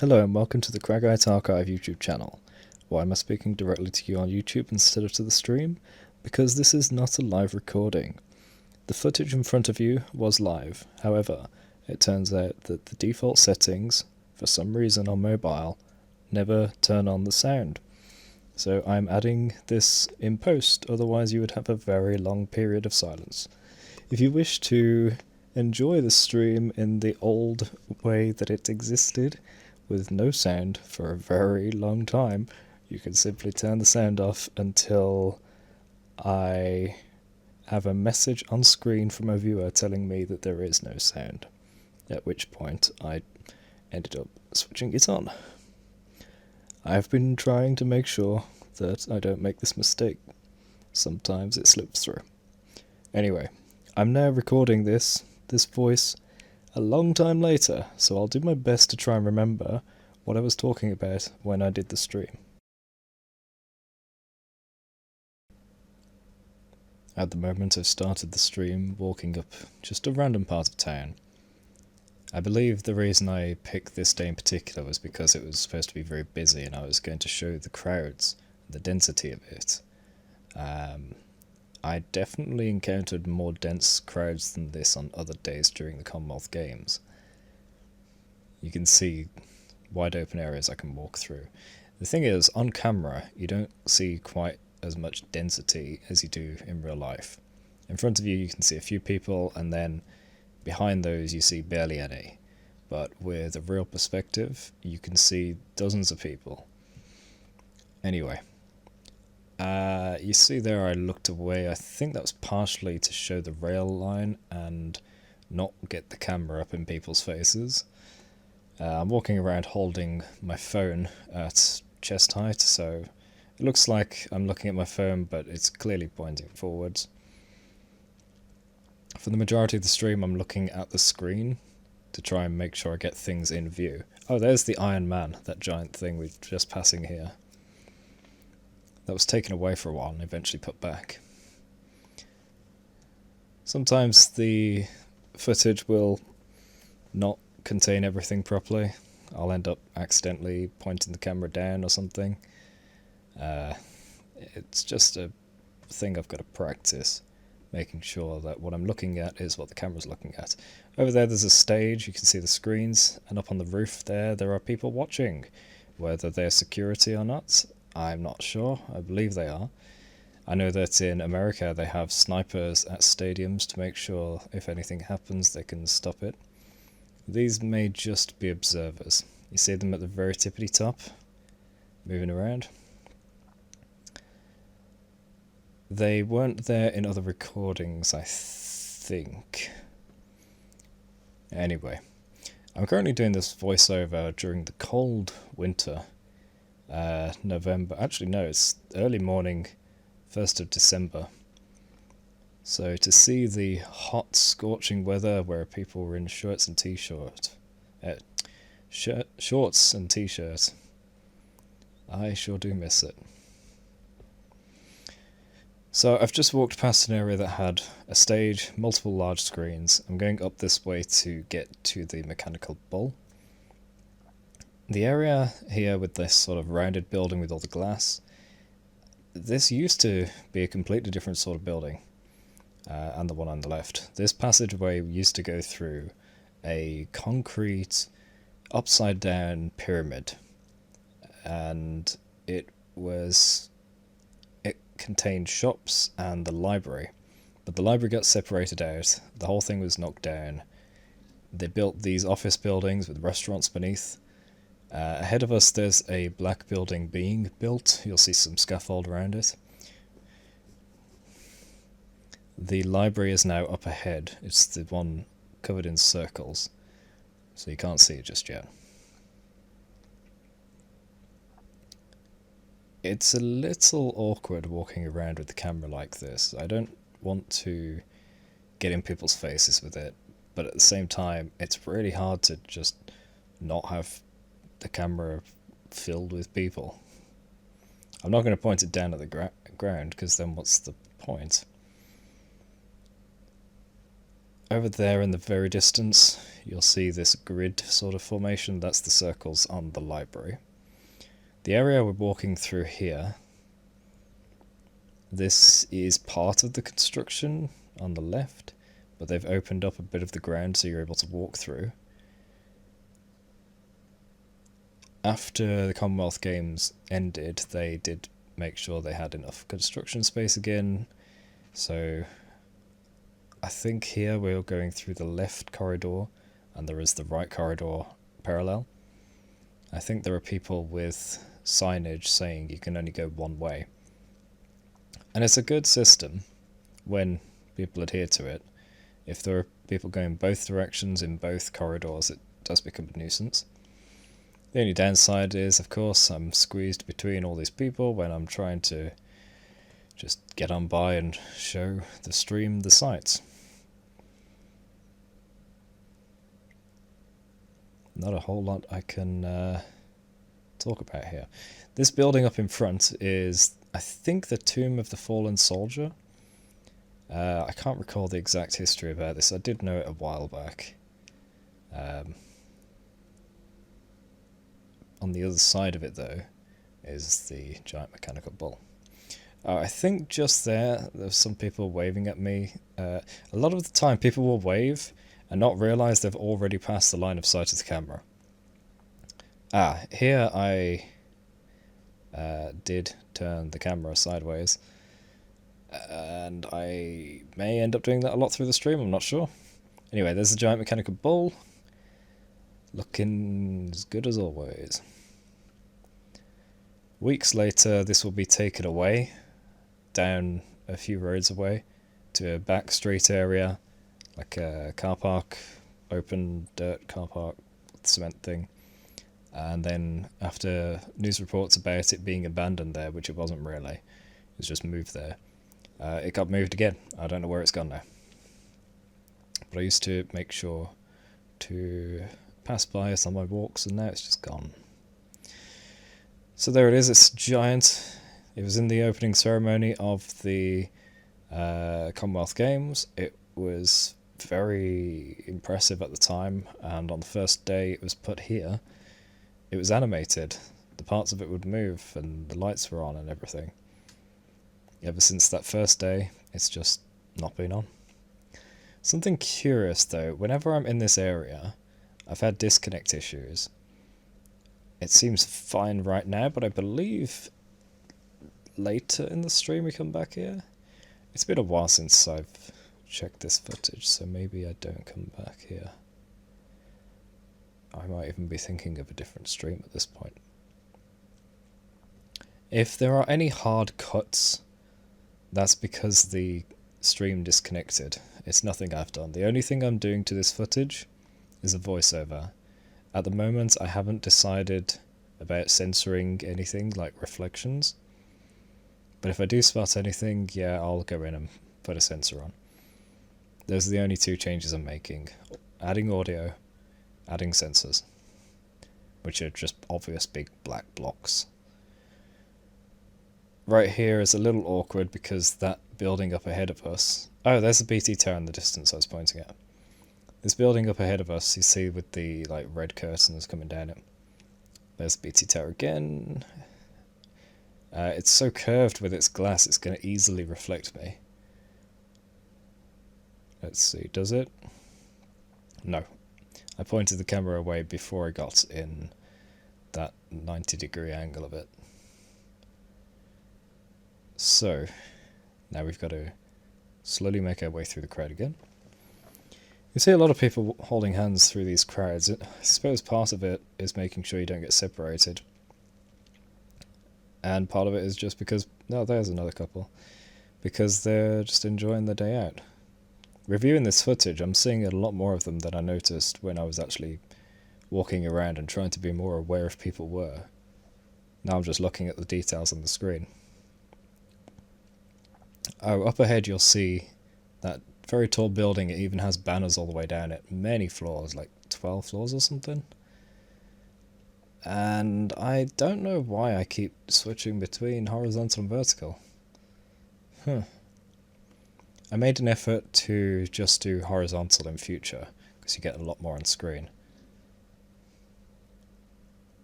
Hello and welcome to the Cragite Archive YouTube channel. Why am I speaking directly to you on YouTube instead of to the stream? Because this is not a live recording. The footage in front of you was live, however, it turns out that the default settings, for some reason on mobile, never turn on the sound. So I'm adding this in post, otherwise you would have a very long period of silence. If you wish to enjoy the stream in the old way that it existed, with no sound for a very long time, you can simply turn the sound off until I have a message on screen from a viewer telling me that there is no sound, at which point I ended up switching it on. I've been trying to make sure that I don't make this mistake. Sometimes it slips through. Anyway, I'm now recording this voice a long time later, so I'll do my best to try and remember what I was talking about when I did the stream. At the moment I've started the stream walking up just a random part of town. I believe the reason I picked this day in particular was because it was supposed to be very busy and I was going to show the crowds, the density of it. I definitely encountered more dense crowds than this on other days during the Commonwealth Games. You can see wide open areas I can walk through. The thing is, on camera, you don't see quite as much density as you do in real life. In front of you, you can see a few people, and then behind those, you see barely any. But with a real perspective, you can see dozens of people. Anyway. You see there I looked away. I think that was partially to show the rail line and not get the camera up in people's faces. I'm walking around holding my phone at chest height, so it looks like I'm looking at my phone, but it's clearly pointing forwards. For the majority of the stream, I'm looking at the screen to try and make sure I get things in view. Oh, there's the Iron Man, that giant thing we're just passing here. That was taken away for a while and eventually put back. Sometimes the footage will not contain everything properly. I'll end up accidentally pointing the camera down or something. It's just a thing I've got to practice, making sure that what I'm looking at is what the camera's looking at. Over there's a stage, you can see the screens, and up on the roof there are people watching. Whether they're security or not, I'm not sure. I believe they are. I know that in America they have snipers at stadiums to make sure if anything happens they can stop it. These may just be observers. You see them at the very tippity top, moving around. They weren't there in other recordings, I think. Anyway, I'm currently doing this voiceover during the cold winter. November. Actually, no, it's early morning, 1st of December. So to see the hot, scorching weather where people were in shorts and t-shirts, shorts and t-shirts, I sure do miss it. So I've just walked past an area that had a stage, multiple large screens. I'm going up this way to get to the mechanical bull. The area here with this sort of rounded building with all the glass, this used to be a completely different sort of building, and the one on the left. This passageway used to go through a concrete upside down pyramid, and it contained shops and the library, but the library got separated out, the whole thing was knocked down. They built these office buildings with restaurants beneath. Ahead of us there's a black building being built. You'll see some scaffold around it. The library is now up ahead. It's the one covered in circles, so you can't see it just yet. It's a little awkward walking around with the camera like this. I don't want to get in people's faces with it, but at the same time it's really hard to just not have the camera filled with people. I'm not going to point it down at the ground, because then what's the point? Over there in the very distance, you'll see this grid sort of formation. That's the circles on the library. The area we're walking through here, this is part of the construction on the left, but they've opened up a bit of the ground so you're able to walk through. After the Commonwealth Games ended, they did make sure they had enough construction space again. So I think here we're going through the left corridor and there is the right corridor parallel. I think there are people with signage saying you can only go one way. And it's a good system when people adhere to it. If there are people going both directions in both corridors, it does become a nuisance. The only downside is, of course, I'm squeezed between all these people when I'm trying to just get on by and show the stream the sights. Not a whole lot I can talk about here. This building up in front is, I think, the Tomb of the Fallen Soldier. I can't recall the exact history about this. I did know it a while back. On the other side of it, though, is the giant mechanical bull. I think just there's some people waving at me. A lot of the time people will wave and not realise they've already passed the line of sight of the camera. Here I did turn the camera sideways, and I may end up doing that a lot through the stream, I'm not sure. Anyway, there's the giant mechanical bull, looking as good as always. Weeks later, this will be taken away, down a few roads away, to a back street area, like a car park, open dirt car park, cement thing. And then after news reports about it being abandoned there, which it wasn't really, it was just moved there, it got moved again. I don't know where it's gone now. But I used to make sure to pass by us on my walks, and now it's just gone. So there it is, it's giant. It was in the opening ceremony of the Commonwealth Games. It was very impressive at the time, and on the first day it was put here, it was animated. The parts of it would move and the lights were on and everything. Ever since that first day, it's just not been on. Something curious though, whenever I'm in this area, I've had disconnect issues. It seems fine right now, but I believe later in the stream we come back here. It's been a while since I've checked this footage, so maybe I don't come back here. I might even be thinking of a different stream at this point. If there are any hard cuts, that's because the stream disconnected. It's nothing I've done. The only thing I'm doing to this footage is a voiceover. At the moment, I haven't decided about censoring anything like reflections. But if I do spot anything, yeah, I'll go in and put a censor on. Those are the only two changes I'm making. Adding audio, adding sensors, which are just obvious big black blocks. Right here is a little awkward because that building up ahead of us... Oh, there's the BT tower in the distance I was pointing at. This building up ahead of us, you see with the red curtains coming down it. There's the BT tower again. It's so curved with its glass, it's going to easily reflect me. Let's see, does it? No. I pointed the camera away before I got in that 90-degree angle of it. So, now we've got to slowly make our way through the crowd again. You see a lot of people holding hands through these crowds. I suppose part of it is making sure you don't get separated. And part of it is just because... No, there's another couple. Because they're just enjoying the day out. Reviewing this footage, I'm seeing a lot more of them than I noticed when I was actually walking around and trying to be more aware if people were. Now I'm just looking at the details on the screen. Oh, up ahead you'll see that very tall building. It even has banners all the way down it. Many floors, like 12 floors or something. And I don't know why I keep switching between horizontal and vertical. I made an effort to just do horizontal in future, because you get a lot more on screen.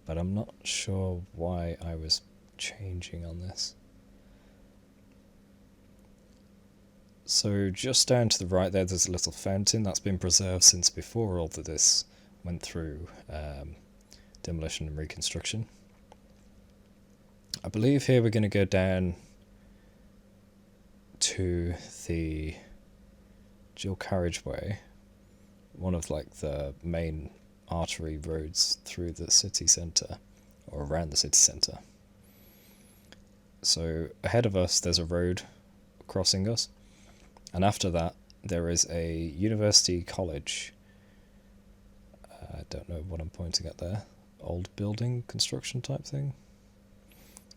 But I'm not sure why I was changing on this. So just down to the right there's a little fountain that's been preserved since before all of this went through demolition and reconstruction. I believe here we're going to go down to the dual carriageway, one of like the main artery roads through the city centre, or around the city centre. So ahead of us there's a road crossing us, and after that there is a university college. I don't know what I'm pointing at there. Old building construction type thing.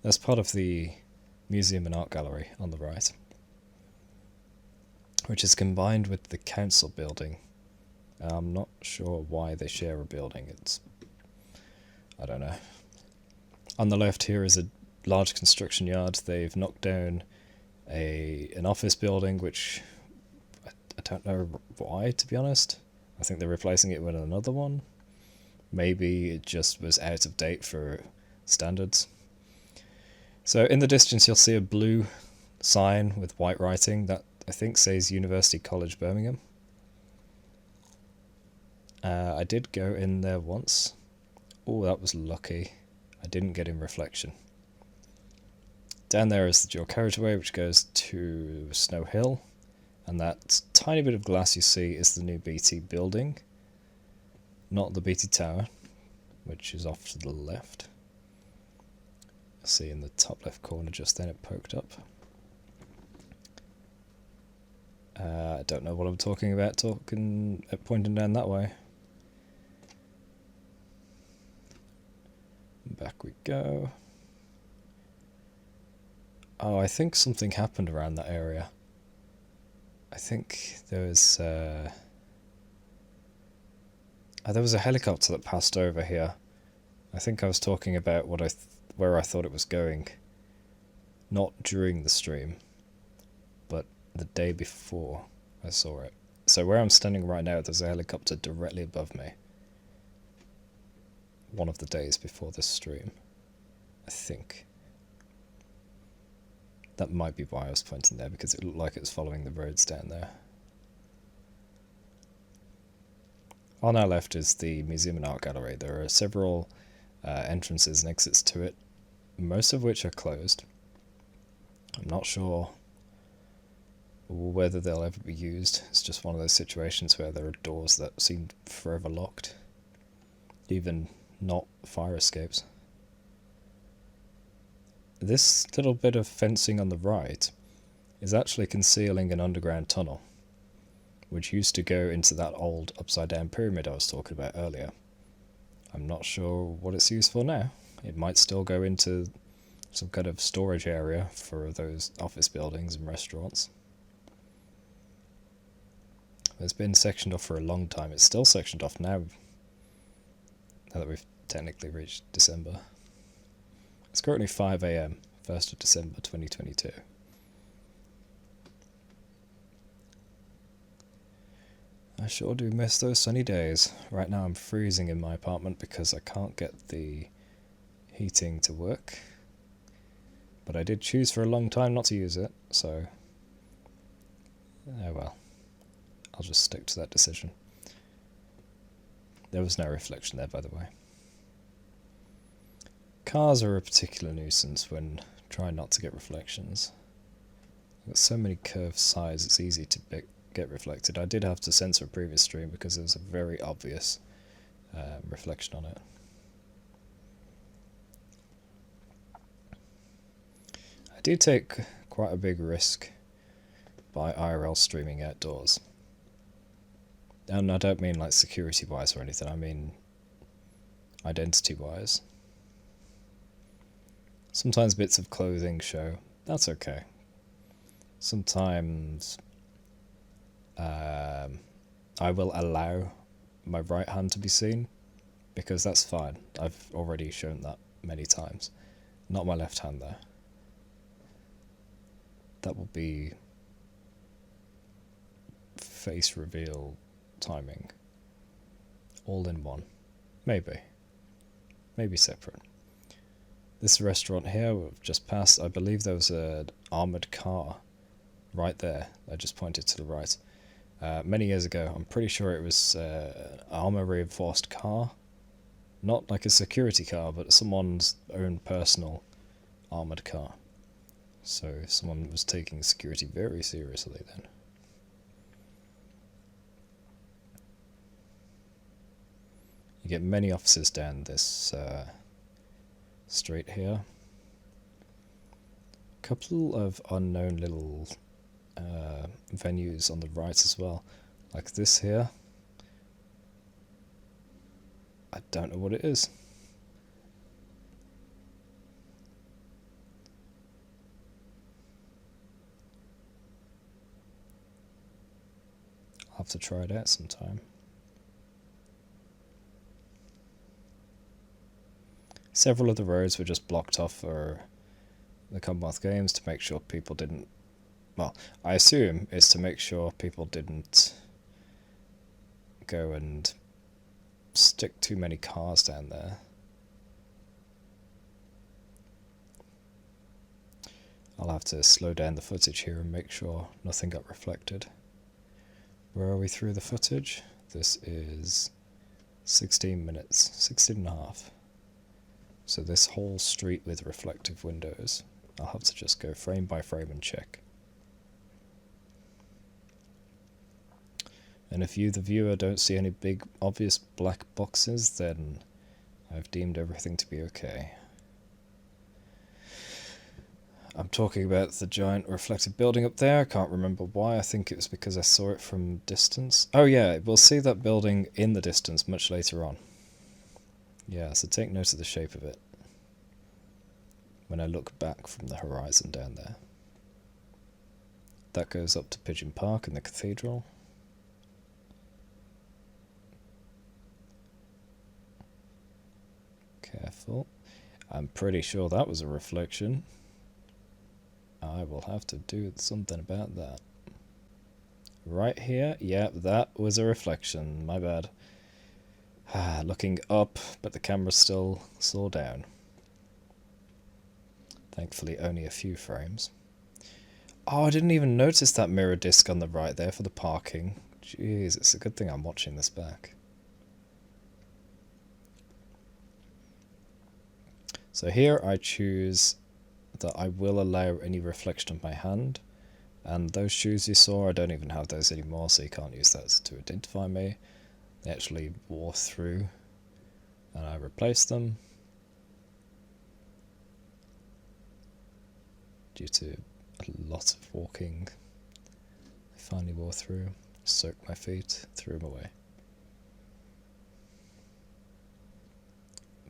That's part of the museum and art gallery on the right, which is combined with the council building. I'm not sure why they share a building. I don't know. On the left here is a large construction yard. They've knocked down an office building, which I don't know why, to be honest. I think they're replacing it with another one. Maybe it just was out of date for standards. So in the distance you'll see a blue sign with white writing that I think says University College Birmingham. I did go in there once. Oh, that was lucky. I didn't get in reflection. Down there is the dual carriageway which goes to Snow Hill, and that tiny bit of glass you see is the new BT building, not the BT Tower, which is off to the left. You'll see in the top left corner just then it poked up. I don't know what I'm talking about pointing down that way. Back we go. Oh, I think something happened around that area. I think there was a helicopter that passed over here. I think I was talking about where I thought it was going. Not during the stream, but the day before I saw it. So where I'm standing right now, there's a helicopter directly above me. One of the days before this stream, I think. That might be why I was pointing there, because it looked like it was following the roads down there. On our left is the Museum and Art Gallery. There are several entrances and exits to it, most of which are closed. I'm not sure whether they'll ever be used. It's just one of those situations where there are doors that seem forever locked, even not fire escapes. This little bit of fencing on the right is actually concealing an underground tunnel, which used to go into that old upside down pyramid I was talking about earlier. I'm not sure what it's used for now. It might still go into some kind of storage area for those office buildings and restaurants. It's been sectioned off for a long time. It's still sectioned off now that we've technically reached December. It's currently 5 AM, 1st of December 2022. I sure do miss those sunny days. Right now I'm freezing in my apartment because I can't get the heating to work. But I did choose for a long time not to use it, so oh well. I'll just stick to that decision. There was no reflection there, by the way. Cars are a particular nuisance when trying not to get reflections. I've got so many curved sides, it's easy to get reflected. I did have to censor a previous stream because there was a very obvious reflection on it. I do take quite a big risk by IRL streaming outdoors. And I don't mean like security wise or anything, I mean identity wise. Sometimes bits of clothing show, that's okay. Sometimes I will allow my right hand to be seen, because that's fine. I've already shown that many times. Not my left hand though. That will be face reveal timing. All in one. Maybe. Maybe separate. This restaurant here we've just passed, I believe there was an armoured car right there. I just pointed to the right. Many years ago, I'm pretty sure it was an armour-reinforced car. Not like a security car, but someone's own personal armoured car. So someone was taking security very seriously then. You get many offices down this street here. A couple of unknown little venues on the right as well, like this here. I don't know what it is. I'll have to try it out sometime. Several of the roads were just blocked off for the Commonwealth Games to make sure people didn't... Well, I assume it's to make sure people didn't go and stick too many cars down there. I'll have to slow down the footage here and make sure nothing got reflected. Where are we through the footage? This is 16 minutes, 16 and a half. So this whole street with reflective windows, I'll have to just go frame by frame and check. And if you, the viewer, don't see any big obvious black boxes, then I've deemed everything to be okay. I'm talking about the giant reflective building up there. I can't remember why. I think it was because I saw it from distance. Oh yeah, we'll see that building in the distance much later on. Yeah, so take note of the shape of it when I look back from the horizon down there. That goes up to Pigeon Park and the cathedral. Careful. I'm pretty sure that was a reflection. I will have to do something about that. Right here, yeah, that was a reflection. My bad. Looking up, but the camera still saw down. Thankfully, only a few frames. Oh, I didn't even notice that mirror disc on the right there for the parking. Jeez, it's a good thing I'm watching this back. So here I choose that I will allow any reflection of my hand. And those shoes you saw, I don't even have those anymore, so you can't use that to identify me. They actually wore through, and I replaced them due to a lot of walking. They finally wore through, soaked my feet, threw them away.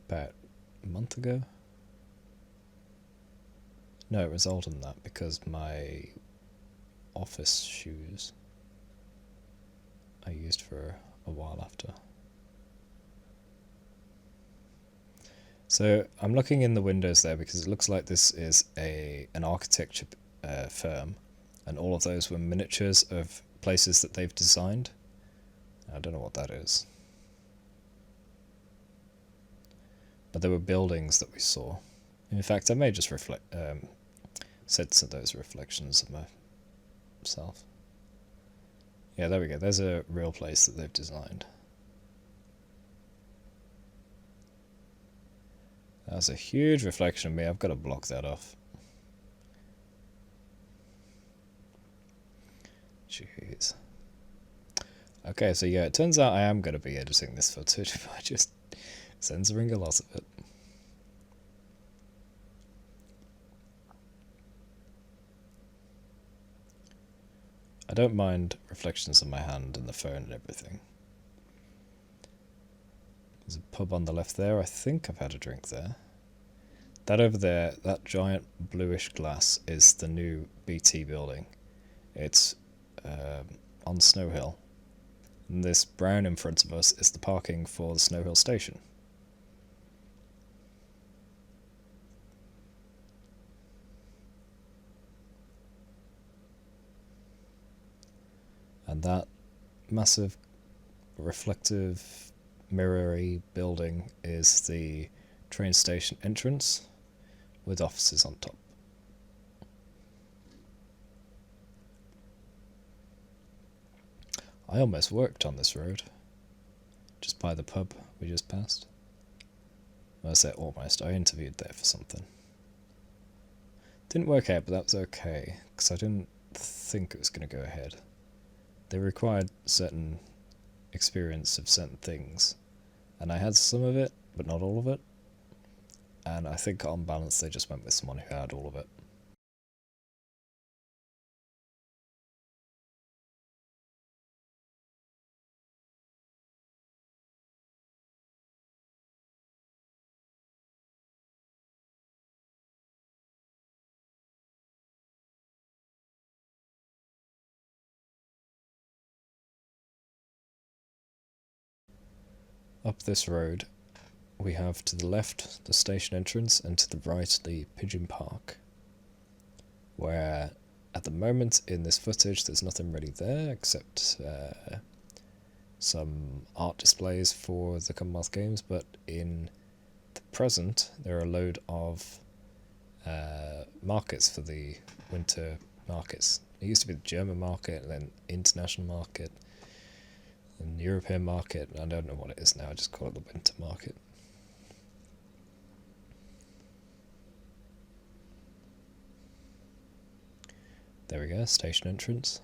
About a month ago? No, it was older than that because my office shoes I used for a while after. So I'm looking in the windows there because it looks like this is an architecture firm, and all of those were miniatures of places that they've designed. I don't know what that is, but there were buildings that we saw. In fact, I may just censor those reflections of myself. Yeah, there we go. There's a real place that they've designed. That was a huge reflection of me. I've got to block that off. Jeez. Okay, so yeah, it turns out I am going to be editing this footage by just censoring a lot of it. I don't mind reflections on my hand and the phone and everything. There's a pub on the left there. I think I've had a drink there. That over there, that giant bluish glass, is the new BT building. It's on Snow Hill. And this brown in front of us is the parking for the Snow Hill station. And that massive reflective mirror-y building is the train station entrance with offices on top. I almost worked on this road, just by the pub we just passed. Well, I say almost, I interviewed there for something. Didn't work out, but that was okay, because I didn't think it was going to go ahead. They required certain experience of certain things, and I had some of it, but not all of it. And I think on balance they just went with someone who had all of it. Up this road, we have to the left the station entrance and to the right the Pigeon Park, where at the moment in this footage there's nothing really there except some art displays for the Commonwealth Games, but in the present there are a load of markets for the winter markets. It used to be the German market, and then international market, and European market. I don't know what it is now, I just call it the winter market. There we go, station entrance.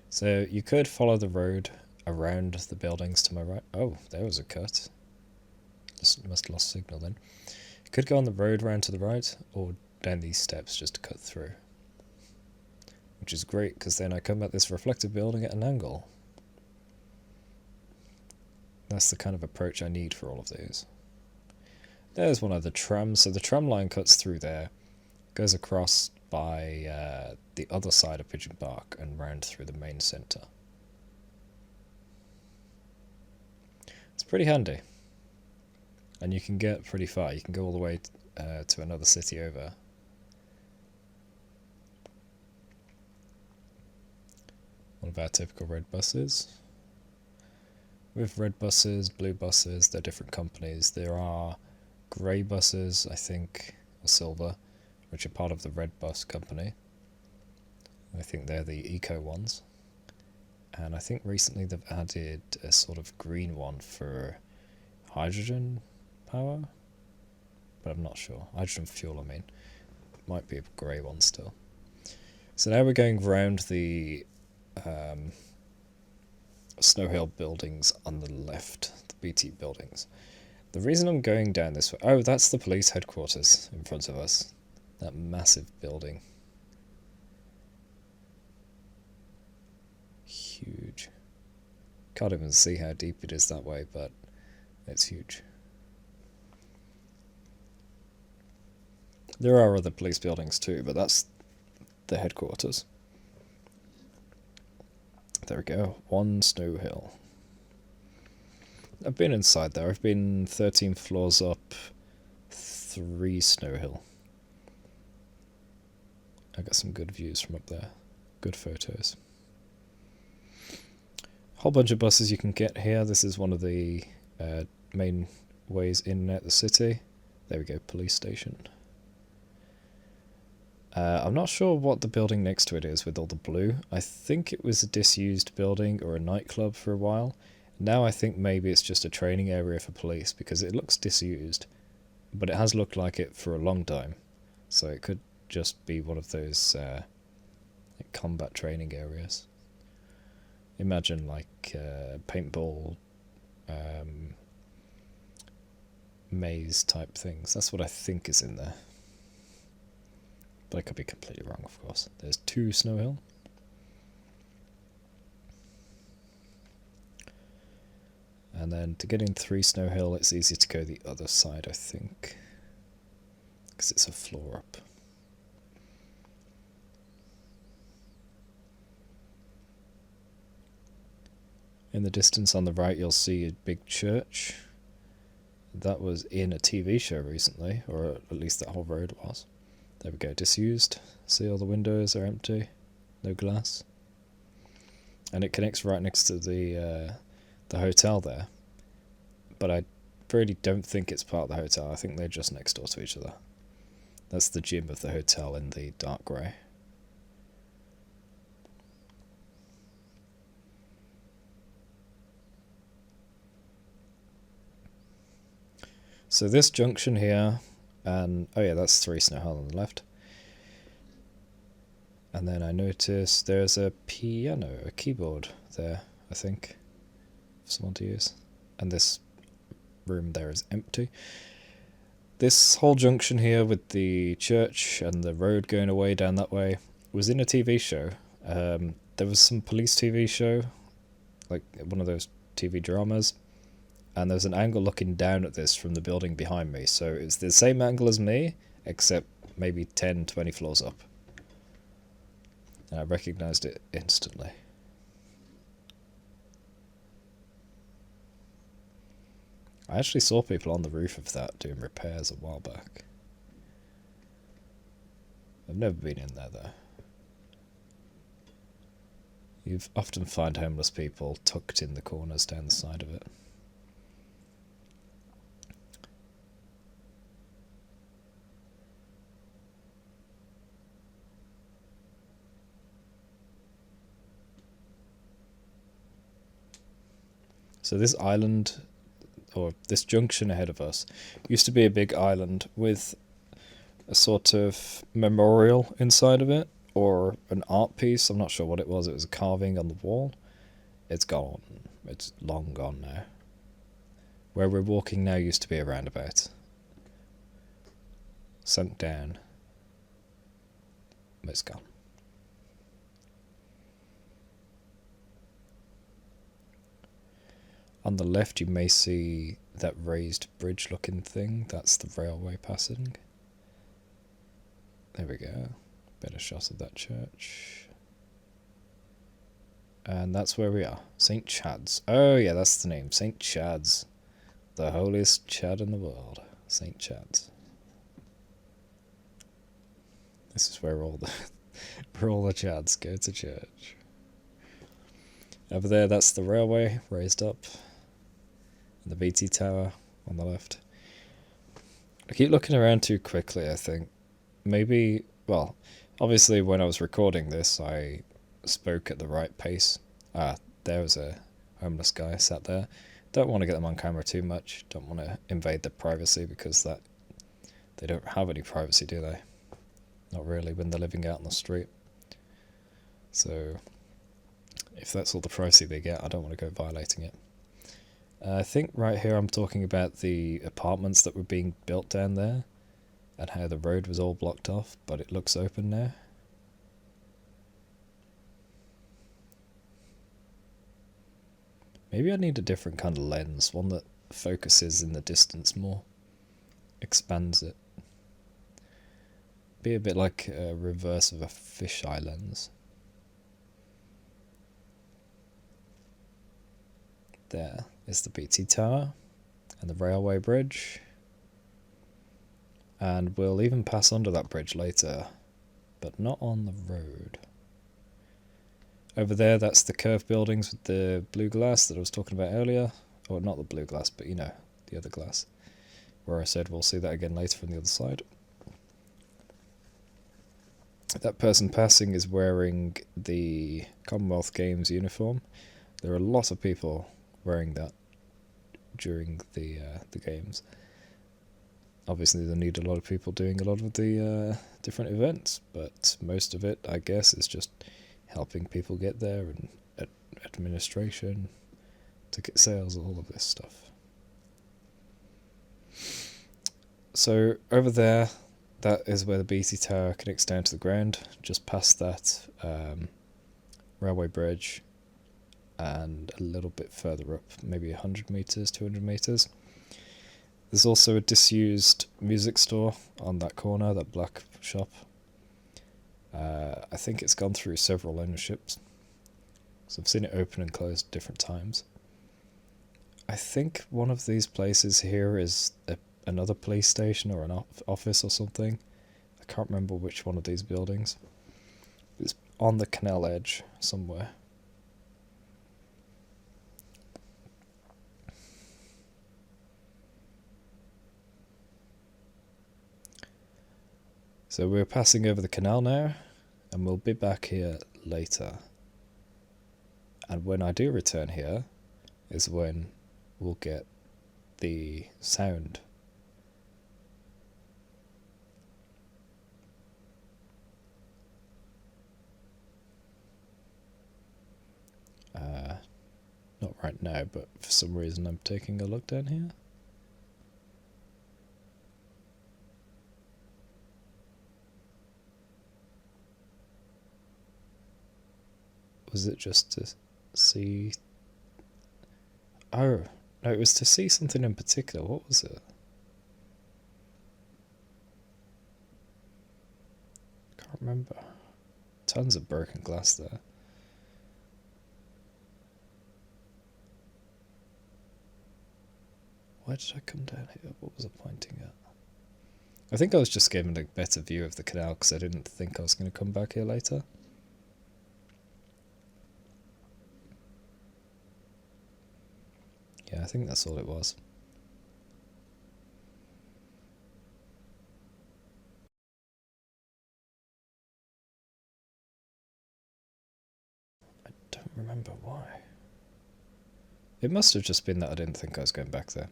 So you could follow the road around the buildings to my right. Oh, there was a cut. Must have lost signal then. You could go on the road round to the right, or down these steps just to cut through. Which is great, because then I come at this reflective building at an angle. That's the kind of approach I need for all of these. There's one of the trams. So the tram line cuts through there, goes across by the other side of Pigeon Park and round through the main centre. It's pretty handy. And you can get pretty far. You can go all the way to another city over. One of our typical red buses. With red buses, blue buses, they're different companies. There are grey buses, I think, or silver, which are part of the red bus company. I think they're the eco ones. And I think recently they've added a sort of green one for hydrogen power, but I'm not sure. Hydrogen fuel, I mean. Might be a grey one still. So now we're going round the Snow Hill buildings on the left, the BT buildings. The reason I'm going down this way... Oh, that's the police headquarters in front of us. That massive building. Huge. Can't even see how deep it is that way, but it's huge. There are other police buildings too, but that's the headquarters. There we go, 1 Snow Hill. I've been inside there. I've been 13 floors up, 3 Snow Hill. I got some good views from up there. Good photos. Whole bunch of buses you can get here. This is one of the main ways in and out the city. There we go, police station. I'm not sure what the building next to it is with all the blue. I think it was a disused building or a nightclub for a while. Now I think maybe it's just a training area for police, because it looks disused, but it has looked like it for a long time. So it could just be one of those combat training areas. Imagine like paintball maze type things. That's what I think is in there. But I could be completely wrong, of course. There's 2 Snow Hill. And then to get in 3 Snow Hill, it's easier to go the other side, I think. Because it's a floor up. In the distance on the right, you'll see a big church. That was in a TV show recently, or at least that whole road was. There we go, disused. See, all the windows are empty. No glass. and it connects right next to the hotel there. But I really don't think it's part of the hotel. I think they're just next door to each other. That's the gym of the hotel in the dark grey. So this junction here, and oh yeah, that's 3 Snow Hill on the left. And then I notice there's a piano, a keyboard there, I think, for someone to use. And this room there is empty. This whole junction here with the church and the road going away down that way was in a TV show. There was some police TV show, like one of those TV dramas, and there's an angle looking down at this from the building behind me, so it's the same angle as me, except maybe 10, 20 floors up. And I recognised it instantly. I actually saw people on the roof of that doing repairs a while back. I've never been in there though. You often find homeless people tucked in the corners down the side of it. So this island, or this junction ahead of us, used to be a big island with a sort of memorial inside of it, or an art piece. I'm not sure what it was. It was a carving on the wall. It's gone. It's long gone now. Where we're walking now used to be a roundabout. Sunk down. It's gone. On the left you may see that raised bridge looking thing. That's the railway passing. There we go. Better shot of that church. And that's where we are. St. Chad's. Oh yeah, that's the name. St. Chad's. The holiest Chad in the world. St. Chad's. This is where all the Chads go to church. Over there, that's the railway raised up. And the BT tower on the left. I keep looking around too quickly, I think. Maybe, well, obviously when I was recording this, I spoke at the right pace. There was a homeless guy sat there. Don't want to get them on camera too much. Don't want to invade their privacy, because they don't have any privacy, do they? Not really when they're living out on the street. So if that's all the privacy they get, I don't want to go violating it. I think right here I'm talking about the apartments that were being built down there, and how the road was all blocked off, but it looks open now. Maybe I need a different kind of lens, one that focuses in the distance more, expands it. Be a bit like a reverse of a fisheye lens. There is the BT tower and the railway bridge. And we'll even pass under that bridge later, but not on the road. Over there, that's the curved buildings with the blue glass that I was talking about earlier. Or not the blue glass, but you know, the other glass. Where I said we'll see that again later from the other side. That person passing is wearing the Commonwealth Games uniform. There are a lot of people wearing that during the games. Obviously they need a lot of people doing a lot of the different events, but most of it, I guess, is just helping people get there, and administration, ticket sales, all of this stuff. So over there, that is where the BT tower connects down to the ground, just past that railway bridge, and a little bit further up, maybe 100 metres, 200 metres. There's also a disused music store on that corner, that black shop. I think it's gone through several ownerships, so I've seen it open and close at different times. I think one of these places here is another police station or an office or something. I can't remember which one of these buildings. It's on the canal edge somewhere. So we're passing over the canal now, and we'll be back here later. And when I do return here, is when we'll get the sound. Not right now, but for some reason I'm taking a look down here. Was it just to see... Oh, no, it was to see something in particular. What was it? Can't remember. Tons of broken glass there. Why did I come down here? What was I pointing at? I think I was just giving a better view of the canal because I didn't think I was going to come back here later. Yeah, I think that's all it was. I don't remember why. It must have just been that I didn't think I was going back there.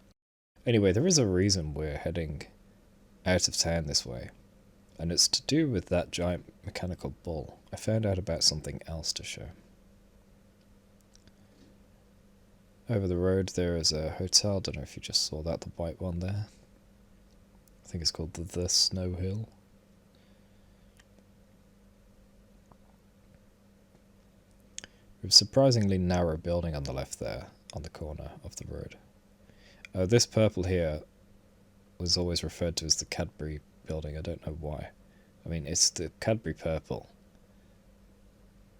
Anyway, there is a reason we're heading out of town this way, and it's to do with that giant mechanical bull. I found out about something else to show. Over the road there is a hotel. Don't know if you just saw that, the white one there. I think it's called the Snow Hill. We have a surprisingly narrow building on the left there, on the corner of the road. This purple here was always referred to as the Cadbury building. I don't know why. I mean, it's the Cadbury purple.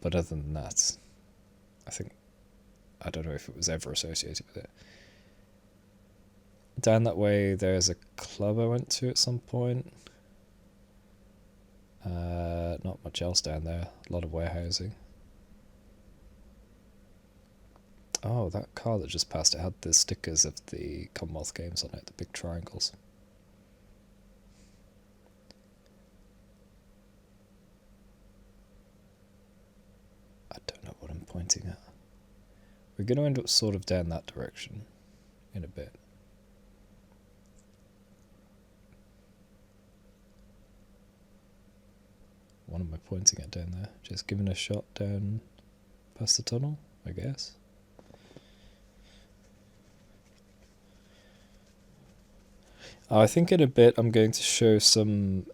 But other than that, I don't know if it was ever associated with it. Down that way, there's a club I went to at some point. Not much else down there. A lot of warehousing. Oh, that car that just passed, it had the stickers of the Commonwealth games on it, the big triangles. I don't know what I'm pointing at. We're going to end up sort of down that direction in a bit. What am I pointing at down there? Just giving a shot down past the tunnel, I guess. I think in a bit I'm going to show some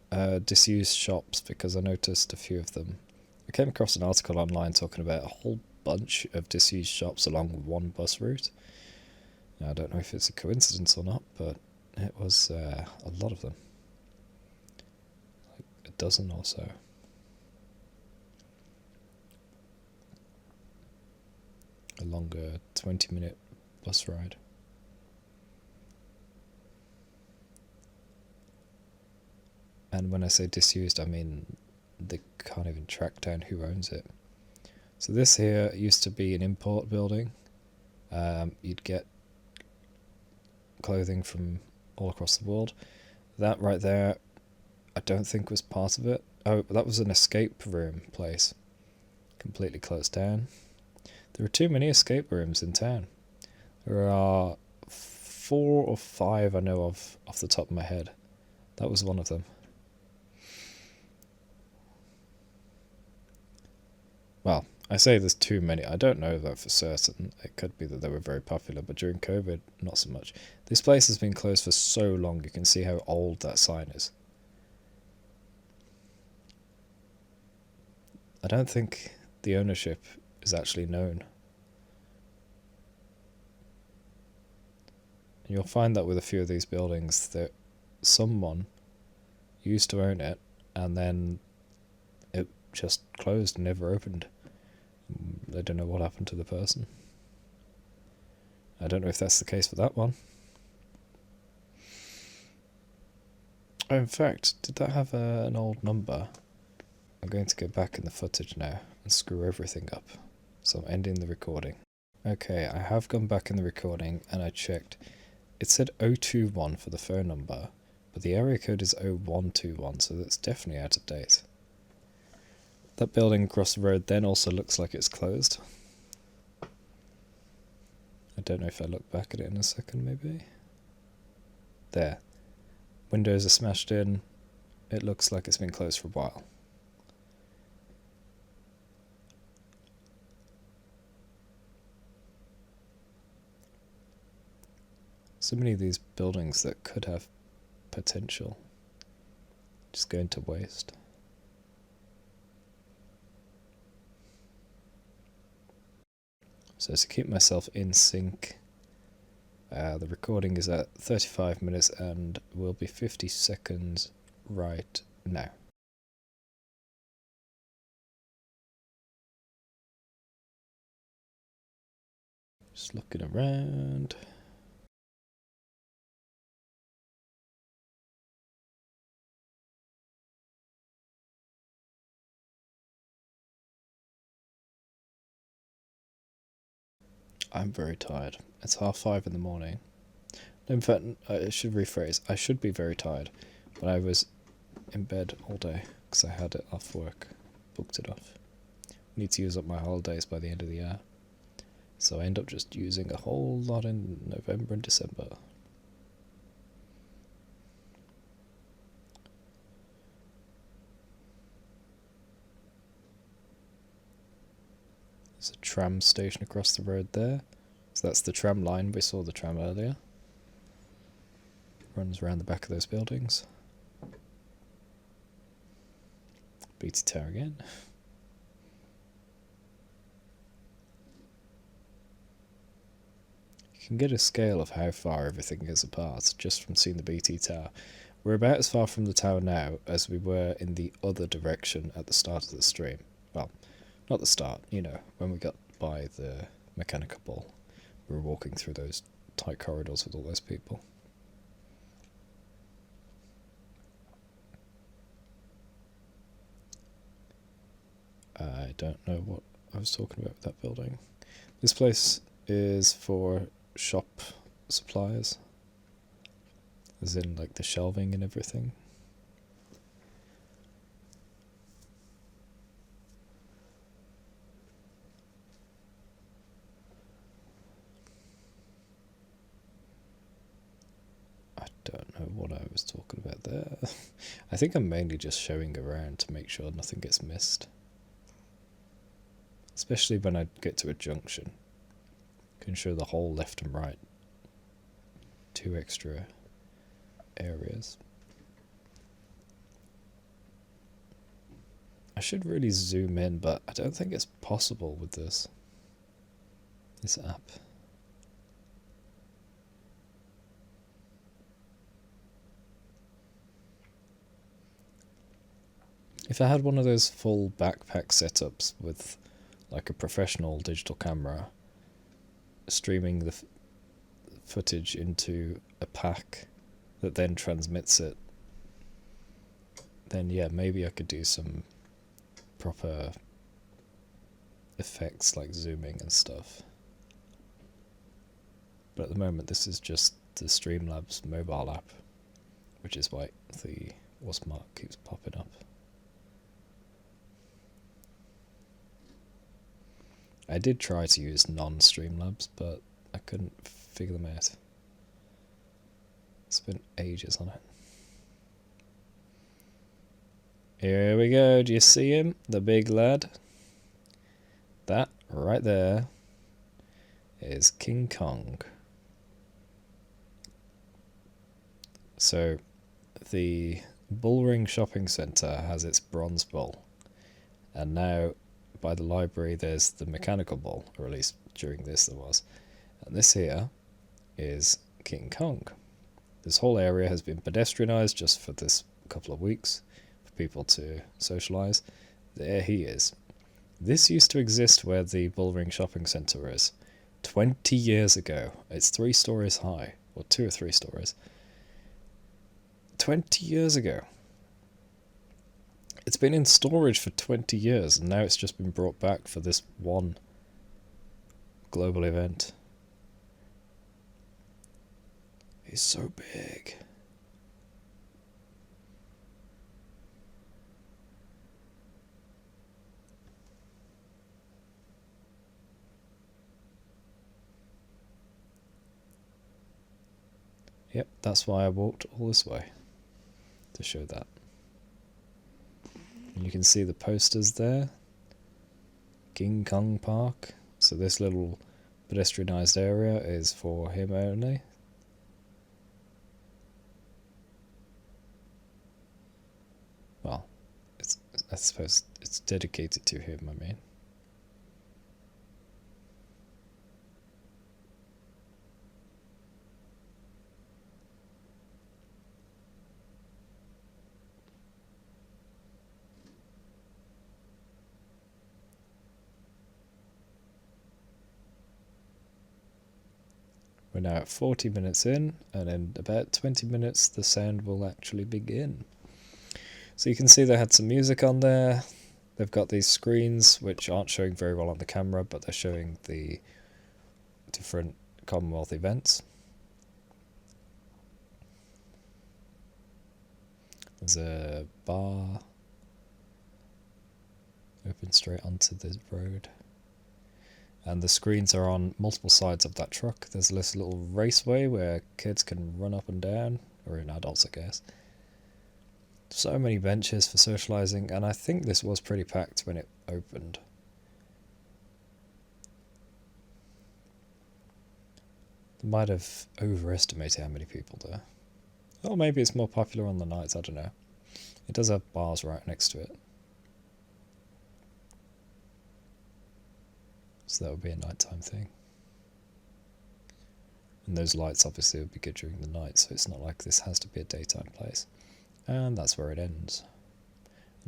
disused shops because I noticed a few of them. I came across an article online talking about a whole bunch of disused shops along one bus route. Now, I don't know if it's a coincidence or not, but it was a lot of them. Like a dozen or so. A longer 20-minute bus ride. And when I say disused, I mean they can't even track down who owns it. So this here used to be an import building. You'd get clothing from all across the world. That right there, I don't think was part of it. Oh, that was an escape room place. Completely closed down. There are too many escape rooms in town. There are 4 or 5 I know of off the top of my head. That was one of them. Well, I say there's too many. I don't know that for certain. It could be that they were very popular, but during COVID, not so much. This place has been closed for so long, you can see how old that sign is. I don't think the ownership is actually known. And you'll find that with a few of these buildings, that someone used to own it, and then it just closed and never opened. They don't know what happened to the person. I don't know if that's the case for that one. Oh, in fact, did that have an old number? I'm going to go back in the footage now and screw everything up. So I'm ending the recording. Okay, I have gone back in the recording and I checked. It said 021 for the phone number, But the area code is 0121, so that's definitely out of date. That building across the road then also looks like it's closed. I don't know if I look back at it in a second, maybe. There. Windows are smashed in. It looks like it's been closed for a while. So many of these buildings that could have potential just going to waste. So to keep myself in sync, the recording is at 35 minutes and will be 50 seconds right now. Just looking around. I'm very tired. It's 5:30 in the morning. In fact, I should rephrase. I should be very tired, but I was in bed all day because I had it off work. Booked it off. Need to use up my holidays by the end of the year. So I end up just using a whole lot in November and December. There's a tram station across the road there. So that's the tram line. We saw the tram earlier. Runs around the back of those buildings. BT Tower again. You can get a scale of how far everything is apart just from seeing the BT Tower. We're about as far from the tower now as we were in the other direction at the start of the stream. Well, not the start, you know, when we got by the mechanical ball. We were walking through those tight corridors with all those people. I don't know what I was talking about with that building. This place is for shop supplies, as in like the shelving and everything. I don't know what I was talking about there. I think I'm mainly just showing around to make sure nothing gets missed. Especially when I get to a junction. Can show the whole left and right. 2 extra areas. I should really zoom in, but I don't think it's possible with this app. If I had one of those full backpack setups with like a professional digital camera streaming the footage into a pack that then transmits it, then yeah, maybe I could do some proper effects like zooming and stuff. But at the moment this is just the Streamlabs mobile app, which is why the watermark keeps popping up. I did try to use non-Streamlabs, but I couldn't figure them out. Spent ages on it. Here we go, do you see him? The big lad? That right there is King Kong. So, the Bullring Shopping Centre has its bronze bull, and now by the library there's the mechanical bull, or at least during this there was, and this here is King Kong. This whole area has been pedestrianised just for this couple of weeks for people to socialise. There he is. This used to exist where the Bullring Shopping Centre is 20 years ago. It's 3 stories high, or 2 or 3 stories. 20 years ago. It's been in storage for 20 years, and now it's just been brought back for this one global event. He's so big. Yep, that's why I walked all this way, to show that. And you can see the posters there. King Kong Park. So this little pedestrianised area is for him only. Well, I suppose it's dedicated to him, I mean. We're now at 40 minutes in, and in about 20 minutes the sound will actually begin. So you can see they had some music on there. They've got these screens which aren't showing very well on the camera, but they're showing the different Commonwealth events. There's a bar open straight onto the road. And the screens are on multiple sides of that truck. There's this little raceway where kids can run up and down, or in adults, I guess. So many benches for socialising, and I think this was pretty packed when it opened. They might have overestimated how many people there. Or maybe it's more popular on the nights, I don't know. It does have bars right next to it. So that would be a nighttime thing. And those lights obviously would be good during the night, so it's not like this has to be a daytime place. And that's where it ends.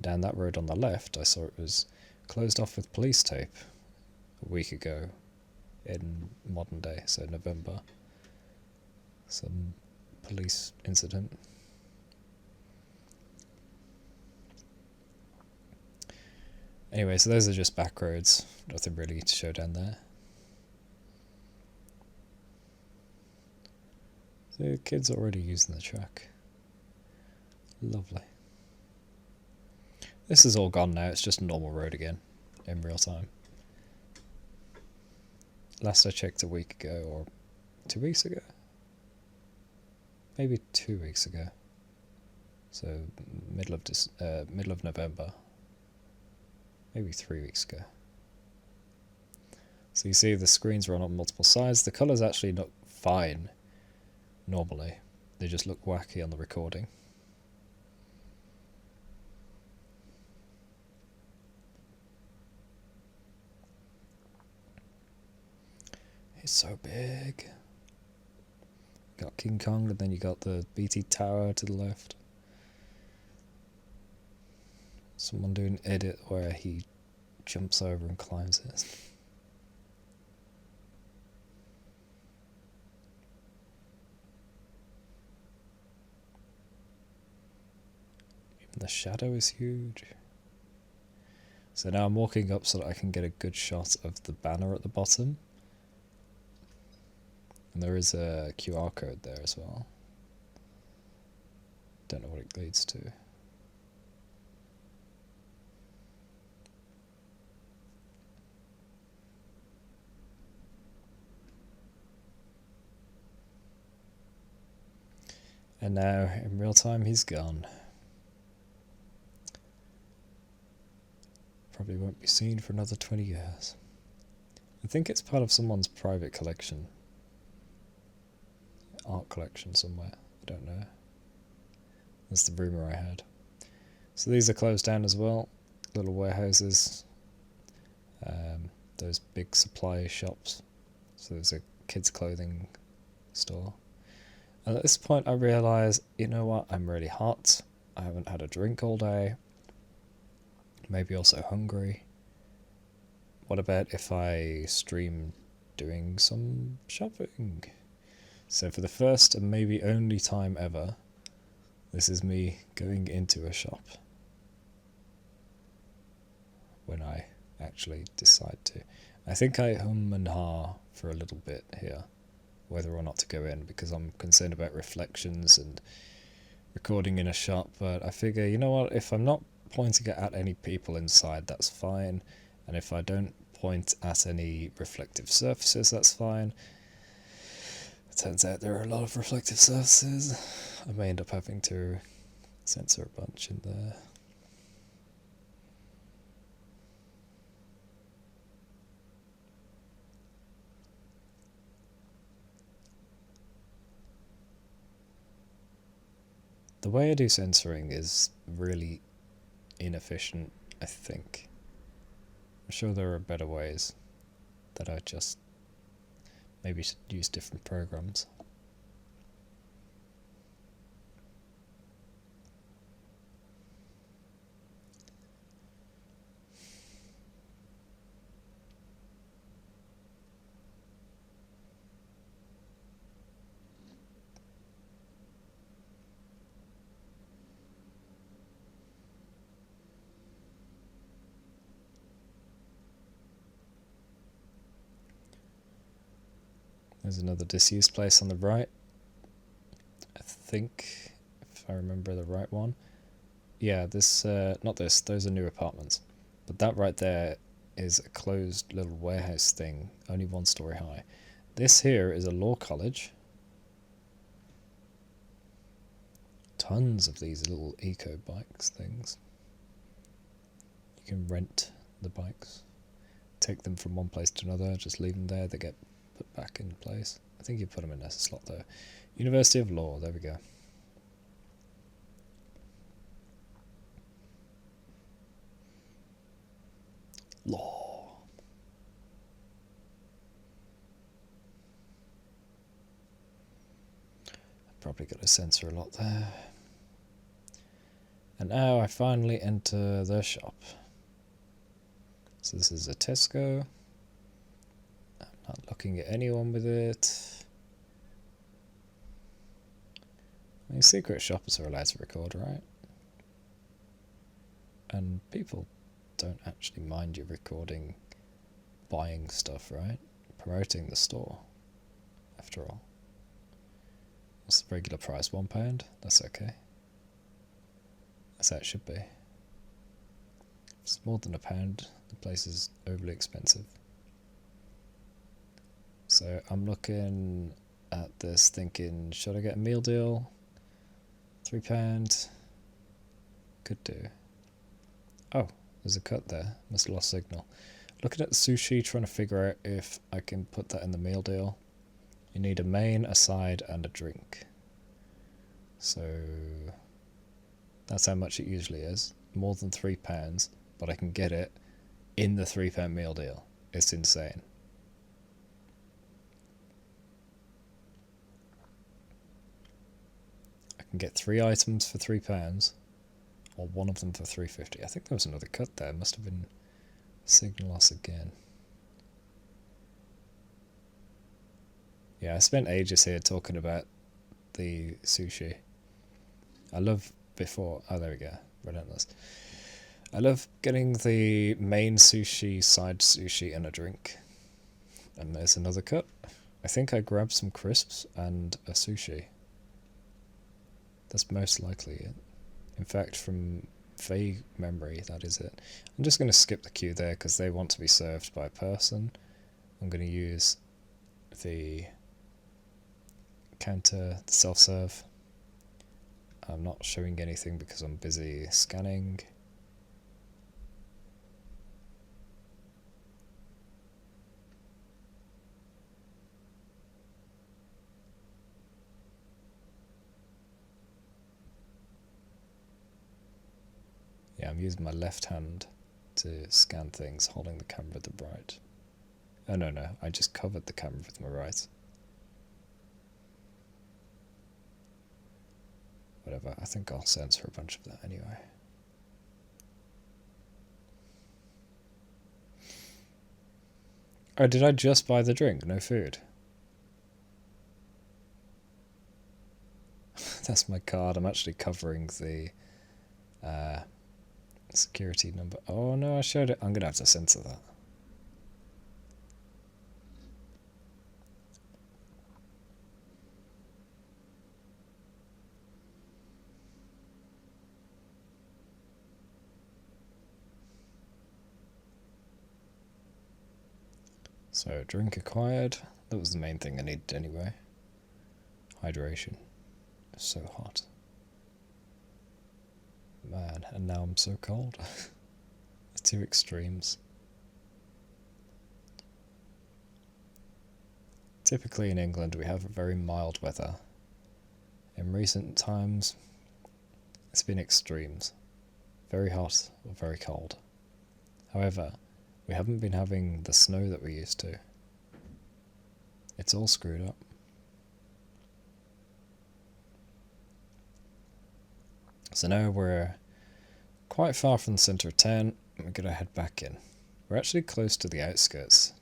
Down that road on the left, I saw it was closed off with police tape a week ago in modern day, so November. Some police incident. Anyway, so those are just back roads. Nothing really to show down there. So the kids are already using the track. Lovely. This is all gone now, it's just a normal road again, in real time. Last I checked a week ago, or 2 weeks ago? Maybe 2 weeks ago. So middle of November. Maybe 3 weeks ago. So you see the screens run on multiple sides. The colours actually look fine normally. They just look wacky on the recording. It's so big. You got King Kong, and then you got the BT Tower to the left. Someone doing an edit where he jumps over and climbs it. Even the shadow is huge. So now I'm walking up so that I can get a good shot of the banner at the bottom. And there is a QR code there as well. Don't know what it leads to. And now, in real time, he's gone. Probably won't be seen for another 20 years. I think it's part of someone's private collection. Art collection somewhere. I don't know. That's the rumour I had. So these are closed down as well. Little warehouses. Those big supply shops. So there's a kids' clothing store. And at this point I realise, you know what, I'm really hot. I haven't had a drink all day. Maybe also hungry. What about if I stream doing some shopping? So for the first and maybe only time ever, this is me going into a shop. When I actually decide to. I think I hum and ha for a little bit here, whether or not to go in, because I'm concerned about reflections and recording in a shop. But I figure, you know what, if I'm not pointing at any people inside, that's fine. And if I don't point at any reflective surfaces, that's fine. Turns out there are a lot of reflective surfaces. I may end up having to censor a bunch in there. The way I do censoring is really inefficient, I think. I'm sure there are better ways that I just maybe should use different programs. There's another disused place on the right. I think, if I remember the right one. Yeah, this, not this, those are new apartments. But that right there is a closed little warehouse thing, only 1 story high. This here is a law college. Tons of these little eco bikes things. You can rent the bikes, take them from one place to another, just leave them there, they get put back in place. I think you put them in a slot though. University of Law, there we go. Law. Probably got to censor a lot there. And now I finally enter the shop. So this is a Tesco. I'm not looking at anyone with it. I mean, secret shoppers are allowed to record, right? And people don't actually mind you recording buying stuff, right? Promoting the store, after all. What's the regular price? £1? That's okay. That's how it should be. If it's more than £1, the place is overly expensive. So I'm looking at this thinking, should I get a meal deal? £3? Could do. Oh, there's a cut there. Must have lost signal. Looking at the sushi, trying to figure out if I can put that in the meal deal. You need a main, a side, and a drink. So that's how much it usually is. More than £3, but I can get it in the £3 meal deal. It's insane. I can get 3 items for £3, or one of them for £3.50. I think there was another cut there. Must have been signal loss again. Yeah, I spent ages here talking about the sushi. I love oh there we go, relentless. I love getting the main sushi, side sushi, and a drink. And there's another cut. I think I grabbed some crisps and a sushi. That's most likely it. In fact, from vague memory, that is it. I'm just going to skip the queue there because they want to be served by a person. I'm going to use the counter, the self-serve. I'm not showing anything because I'm busy scanning. Yeah, I'm using my left hand to scan things, holding the camera with the right. Oh no, I just covered the camera with my right. Whatever, I think I'll censor a bunch of that anyway. Oh, did I just buy the drink? No food? That's my card. I'm actually covering the security number. Oh no, I showed it. I'm going to have to censor that. So, drink acquired. That was the main thing I needed anyway. hydration. It's so hot. Man, and now I'm so cold. The two extremes. Typically in England we have very mild weather. In recent times it's been extremes. Very hot or very cold. However, we haven't been having the snow that we used to. It's all screwed up. So now we're quite far from the centre of town, and we're going to head back in. We're actually close to the outskirts.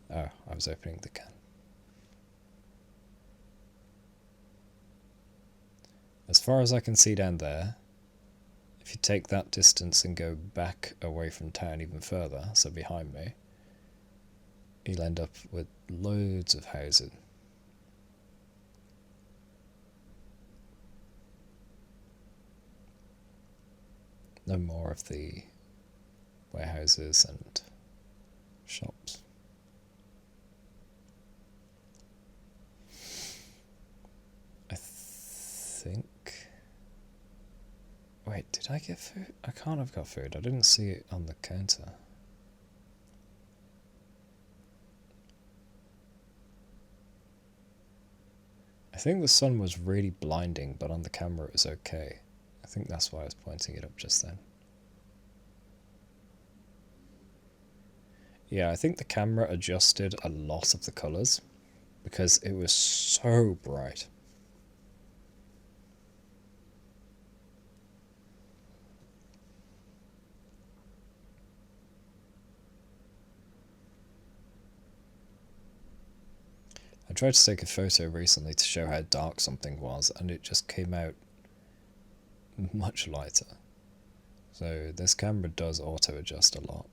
Oh, I was opening the can. As far as I can see down there, if you take that distance and go back away from town even further, so behind me, you'll end up with loads of housing. No more of the warehouses and shops. I think... Wait, did I get food? I can't have got food. I didn't see it on the counter. I think the sun was really blinding, but on the camera it was okay. I think that's why I was pointing it up just then. Yeah, I think the camera adjusted a lot of the colours because it was so bright. I tried to take a photo recently to show how dark something was, and it just came out much lighter. So this camera does auto adjust a lot.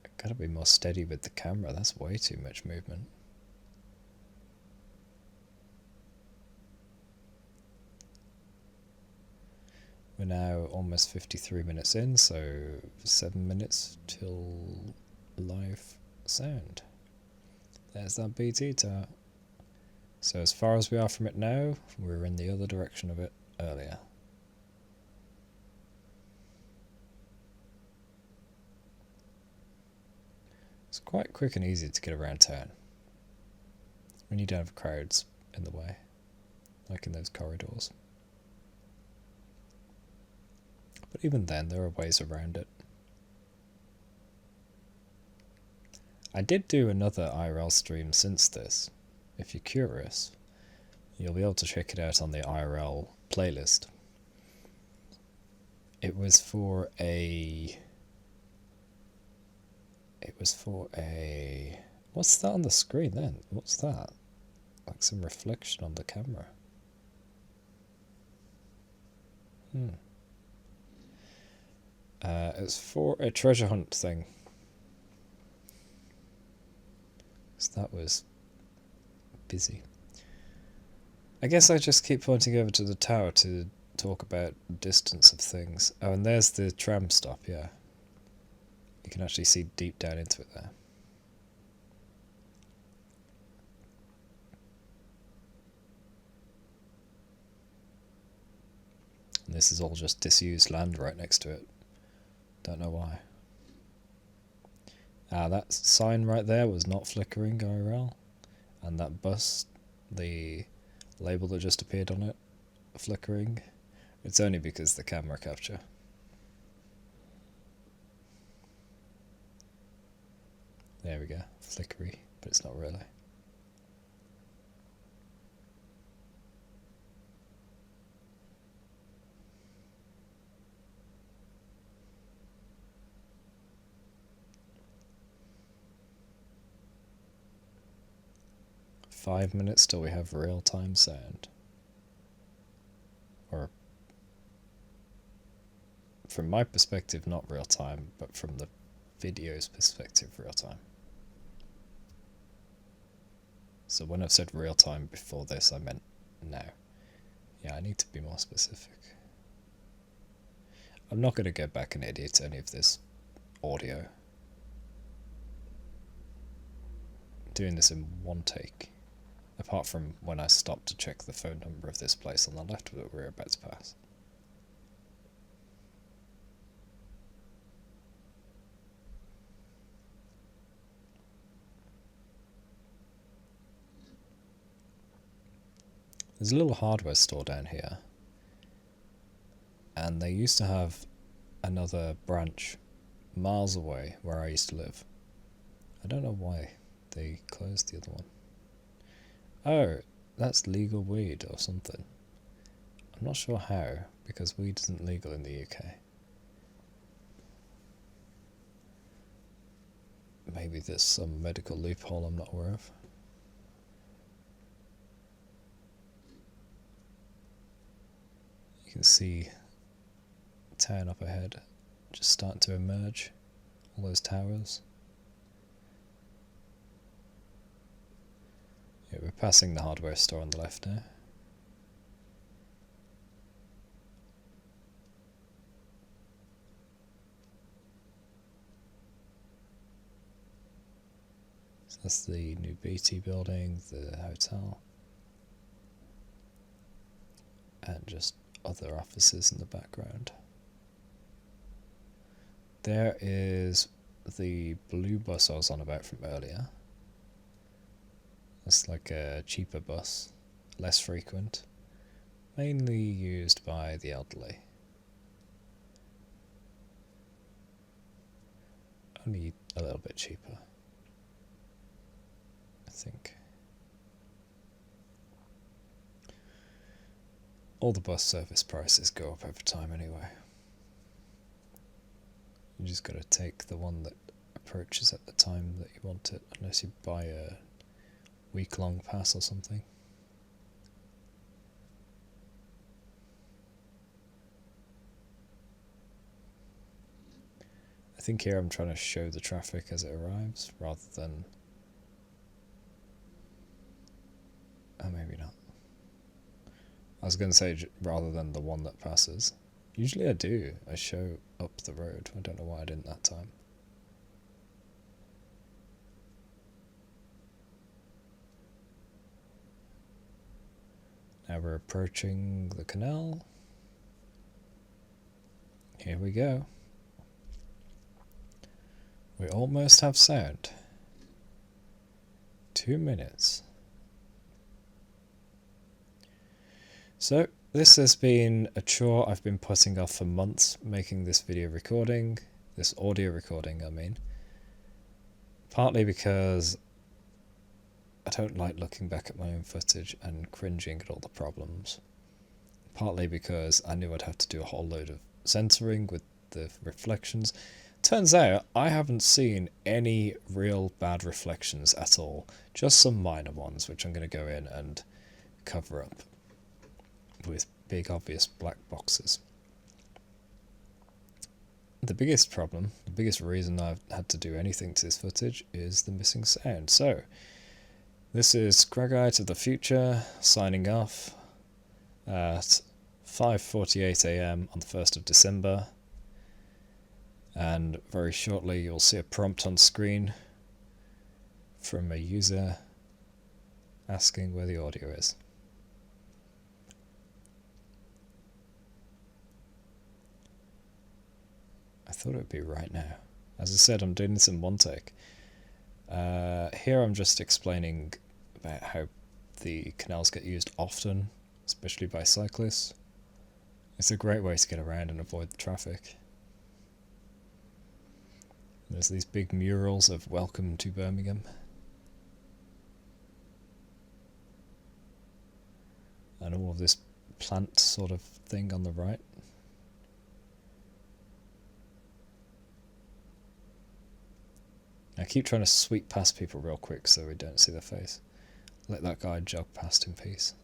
I gotta be more steady with the camera, that's way too much movement. We're now almost 53 minutes in, so 7 minutes till live sound. There's that BT tower. So as far as we are from it now, we're in the other direction of it earlier. It's quite quick and easy to get around town when you don't have crowds in the way, like in those corridors. But even then, there are ways around it. I did do another IRL stream since this. If you're curious, you'll be able to check it out on the IRL playlist. It was for a... What's that on the screen then? What's that? Like some reflection on the camera. It's for a treasure hunt thing. So that was busy. I guess I just keep pointing over to the tower to talk about distance of things. Oh, and there's the tram stop, yeah. You can actually see deep down into it there. And this is all just disused land right next to it. Don't know why. That sign right there was not flickering IRL. And that bus, the label that just appeared on it, flickering. It's only because the camera capture. There we go, flickery, but it's not really. "5 minutes till we have real-time sound." Or, from my perspective, not real-time, but from the video's perspective, real-time. So when I've said real-time before this, I meant now. Yeah, I need to be more specific. I'm not going to go back and edit any of this audio. I'm doing this in one take. Apart from when I stopped to check the phone number of this place on the left that we're about to pass. There's a little hardware store down here, and they used to have another branch miles away where I used to live. I don't know why they closed the other one. Oh, that's legal weed or something. I'm not sure how, because weed isn't legal in the UK. Maybe there's some medical loophole I'm not aware of. You can see the town up ahead just starting to emerge, all those towers. Yeah, we're passing the hardware store on the left now. So that's the new BT building, the hotel, and just other offices in the background. There is the blue bus I was on about from earlier. It's like a cheaper bus, less frequent, mainly used by the elderly. Only a little bit cheaper, I think. All the bus service prices go up over time anyway. You just gotta take the one that approaches at the time that you want it, unless you buy a week-long pass or something. I think here I'm trying to show the traffic as it arrives, rather than... oh, maybe not. I was going to say rather than the one that passes. Usually I do. I show up the road. I don't know why I didn't that time. Now we're approaching the canal. Here we go. We almost have sound. 2 minutes. So, this has been a chore I've been putting off for months, making this video recording, this audio recording I mean. Partly because I don't like looking back at my own footage and cringing at all the problems. Partly because I knew I'd have to do a whole load of censoring with the reflections. Turns out I haven't seen any real bad reflections at all, just some minor ones which I'm going to go in and cover up with big obvious black boxes. The biggest problem, the biggest reason I've had to do anything to this footage is the missing sound. So, this is Gregite of the Future signing off at 5:48 AM on the 1st of December. And very shortly you'll see a prompt on screen from a user asking where the audio is. I thought it would be right now. As I said, I'm doing this in one take. Here I'm just explaining about how the canals get used often, especially by cyclists. It's a great way to get around and avoid the traffic. There's these big murals of "Welcome to Birmingham." And all of this plant sort of thing on the right. I keep trying to sweep past people real quick so we don't see their face. Let that guy jog past in peace.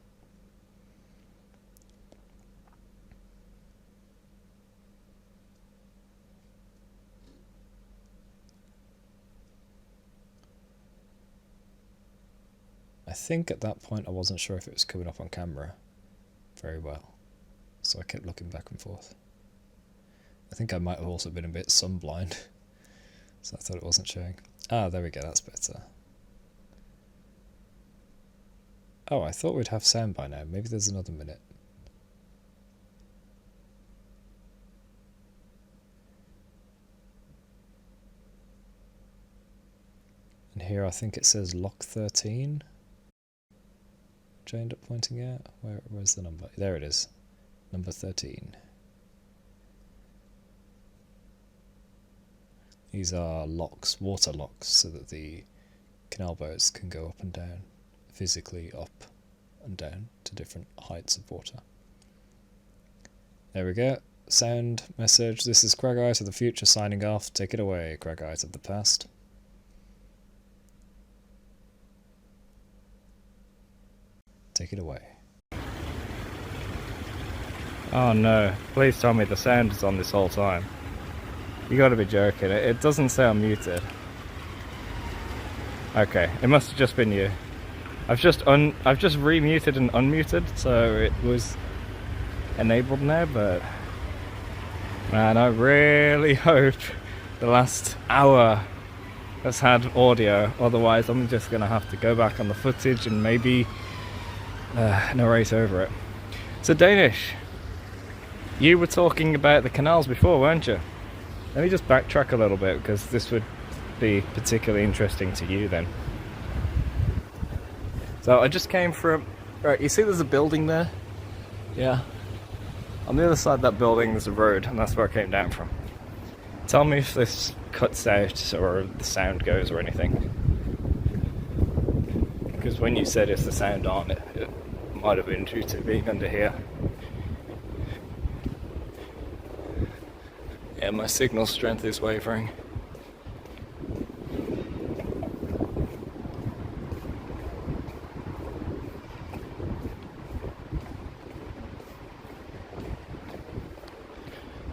I think at that point I wasn't sure if it was coming up on camera very well, so I kept looking back and forth. I think I might have also been a bit sunblind, so I thought it wasn't showing. Ah, there we go, that's better. Oh, I thought we'd have sound by now. Maybe there's another minute. And here I think it says lock 13, which I end up pointing out. Where's the number? There it is. Number 13. These are locks, water locks, so that the canal boats can go up and down, physically up and down to different heights of water. There we go. Sound message. This is Cragite of the future signing off. Take it away, Cragite of the past. Take it away. Oh no, please tell me the sound is on this whole time. You gotta be joking. It doesn't sound muted. Okay, it must have just been you. I've just remuted and unmuted, so it was enabled now, but man, I really hope the last hour has had audio, otherwise I'm just gonna have to go back on the footage and maybe narrate over it. So Danish, you were talking about the canals before, weren't you? Let me just backtrack a little bit, because this would be particularly interesting to you then. So I just came from, right, you see there's a building there? Yeah. On the other side of that building there's a road, and that's where I came down from. Tell me if this cuts out or the sound goes or anything. Because when you said it's the sound on it, it might have been due to being under here. Yeah, my signal strength is wavering.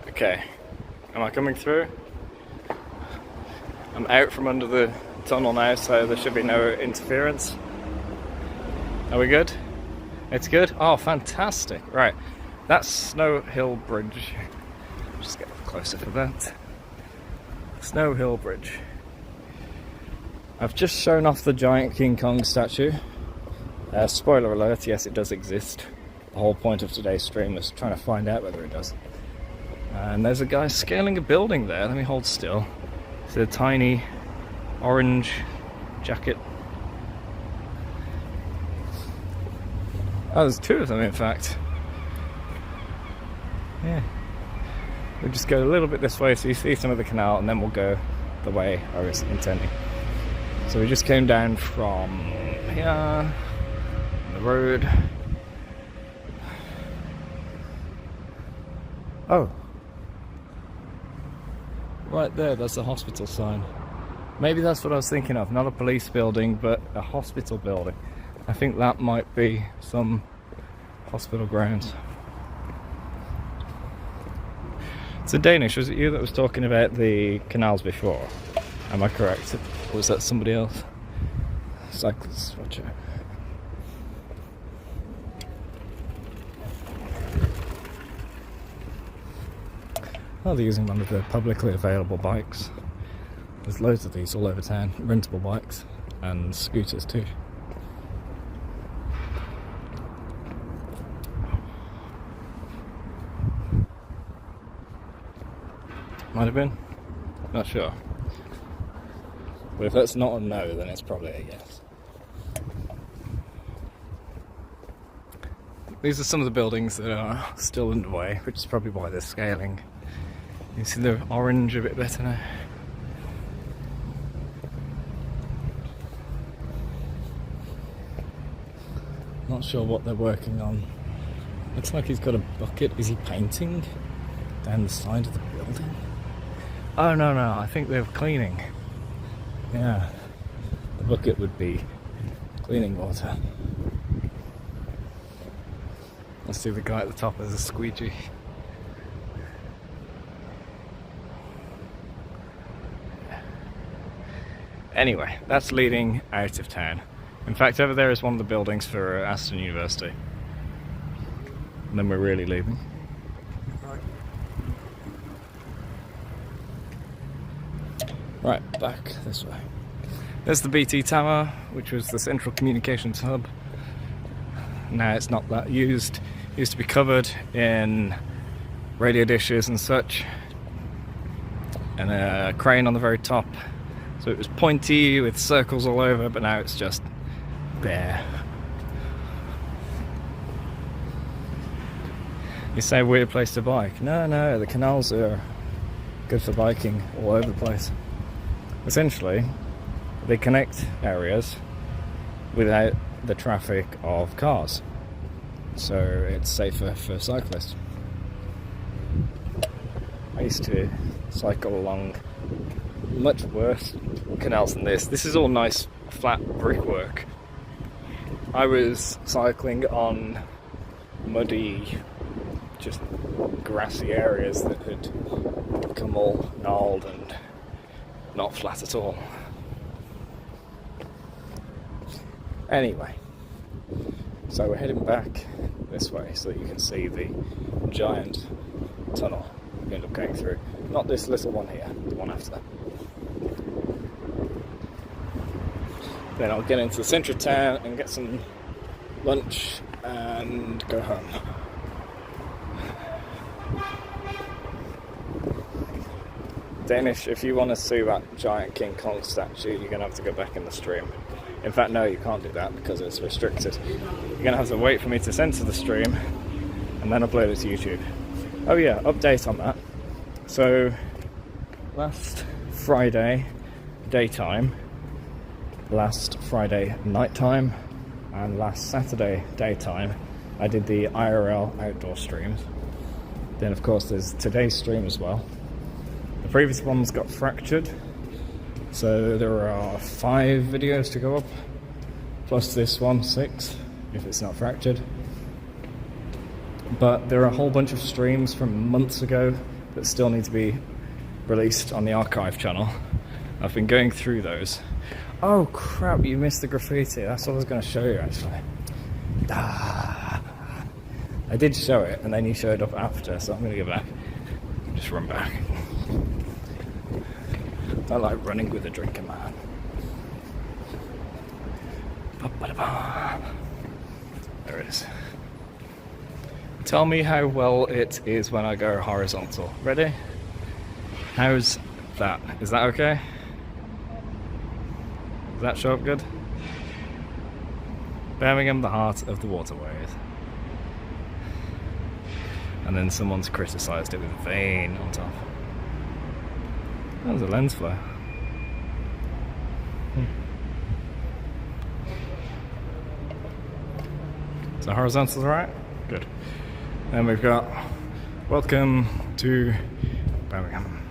Okay, am I coming through? I'm out from under the tunnel now, so there should be no interference. Are we good? It's good? Oh, fantastic. Right, that's Snow Hill Bridge. Just get closer for that. Snow Hill Bridge. I've just shown off the giant King Kong statue. Spoiler alert, yes, it does exist. The whole point of today's stream is trying to find out whether it does. And there's a guy scaling a building there. Let me hold still. It's a tiny orange jacket. Oh, there's two of them in fact. Yeah. We'll just go a little bit this way so you see some of the canal, and then we'll go the way I was intending. So we just came down from here, the road. Oh. Right there, that's a hospital sign. Maybe that's what I was thinking of, not a police building, but a hospital building. I think that might be some hospital grounds. So Danish, was it you that was talking about the canals before? Am I correct? Or was that somebody else? Cyclists, watch out. Oh, they're using one of the publicly available bikes. There's loads of these all over town, rentable bikes and scooters too. Might have been, not sure. But if that's not a no, then it's probably a yes. These are some of the buildings that are still underway, which is probably why they're scaling. You see the orange a bit better now. Not sure what they're working on. Looks like he's got a bucket. Is he painting down the side of the building? Oh no, I think they're cleaning. Yeah, the bucket would be cleaning water. Let's see the guy at the top as a squeegee. Anyway, that's leading out of town. In fact, over there is one of the buildings for Aston University. And then we're really leaving. Right, back this way. There's the BT tower, which was the central communications hub. Now it's not that used. It used to be covered in radio dishes and such, and a crane on the very top. So it was pointy with circles all over, but now it's just bare. You say weird place to bike. No, the canals are good for biking all over the place. Essentially, they connect areas without the traffic of cars, so it's safer for cyclists. I used to cycle along much worse canals than this. This is all nice flat brickwork. I was cycling on muddy, just grassy areas that had become all gnarled and not flat at all. Anyway, so we're heading back this way so that you can see the giant tunnel we end up going through. Not this little one here, the one after. Then I'll get into the centre of town and get some lunch and go home. Danish, if you want to see that giant King Kong statue, you're going to have to go back in the stream. In fact, no, you can't do that because it's restricted. You're going to have to wait for me to censor the stream and then upload it to YouTube. Oh yeah, update on that. So, last Friday daytime, last Friday nighttime, and last Saturday daytime, I did the IRL outdoor streams. Then of course there's today's stream as well. The previous ones got fractured, so there are 5 videos to go up, plus this one, 6, if it's not fractured. But there are a whole bunch of streams from months ago that still need to be released on the archive channel. I've been going through those. Oh crap, you missed the graffiti. That's what I was going to show you actually. I did show it and then you showed up after, so I'm going to go back. Just run back. I like running with a drinking man. There it is. Tell me how well it is when I go horizontal. Ready? How's that? Is that okay? Does that show up good? Birmingham, the heart of the waterways. And then someone's criticised it with a vein on top. That was a lens flare. So horizontal's alright? Good. Then we've got welcome to Birmingham.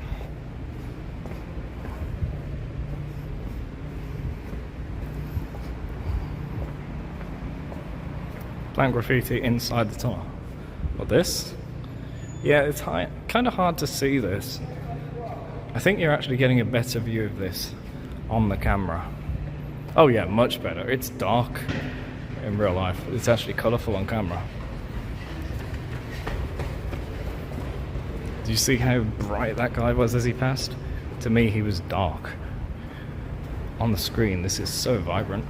Plant graffiti inside the tunnel. What, this? Yeah, it's kind of hard to see this. I think you're actually getting a better view of this on the camera. Oh yeah, much better. It's dark in real life. It's actually colourful on camera. Do you see how bright that guy was as he passed? To me, he was dark. On the screen, this is so vibrant.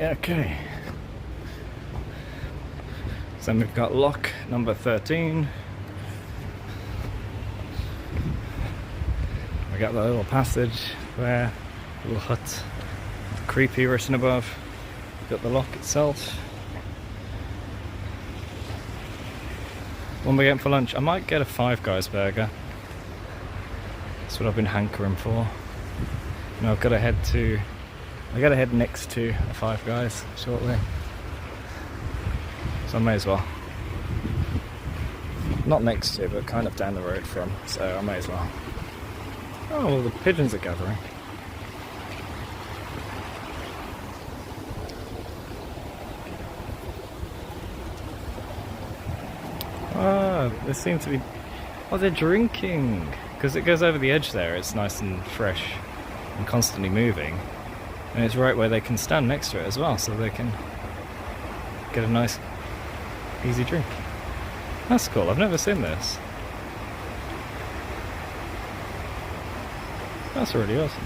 Okay. So then we've got lock number 13. We got the little passage there, little hut, creepy written above. We've got the lock itself. What am I getting for lunch? I might get a Five Guys burger. That's what I've been hankering for. And I've got to head to. I got to head next to a Five Guys shortly, so I may as well. Not next to, but kind of down the road from, so I may as well. Oh, well, the pigeons are gathering. Ah, they seem to be... Oh, they're drinking! Because it goes over the edge there, it's nice and fresh and constantly moving. And it's right where they can stand next to it as well, so they can get a nice, easy drink. That's cool. I've never seen this. That's really awesome.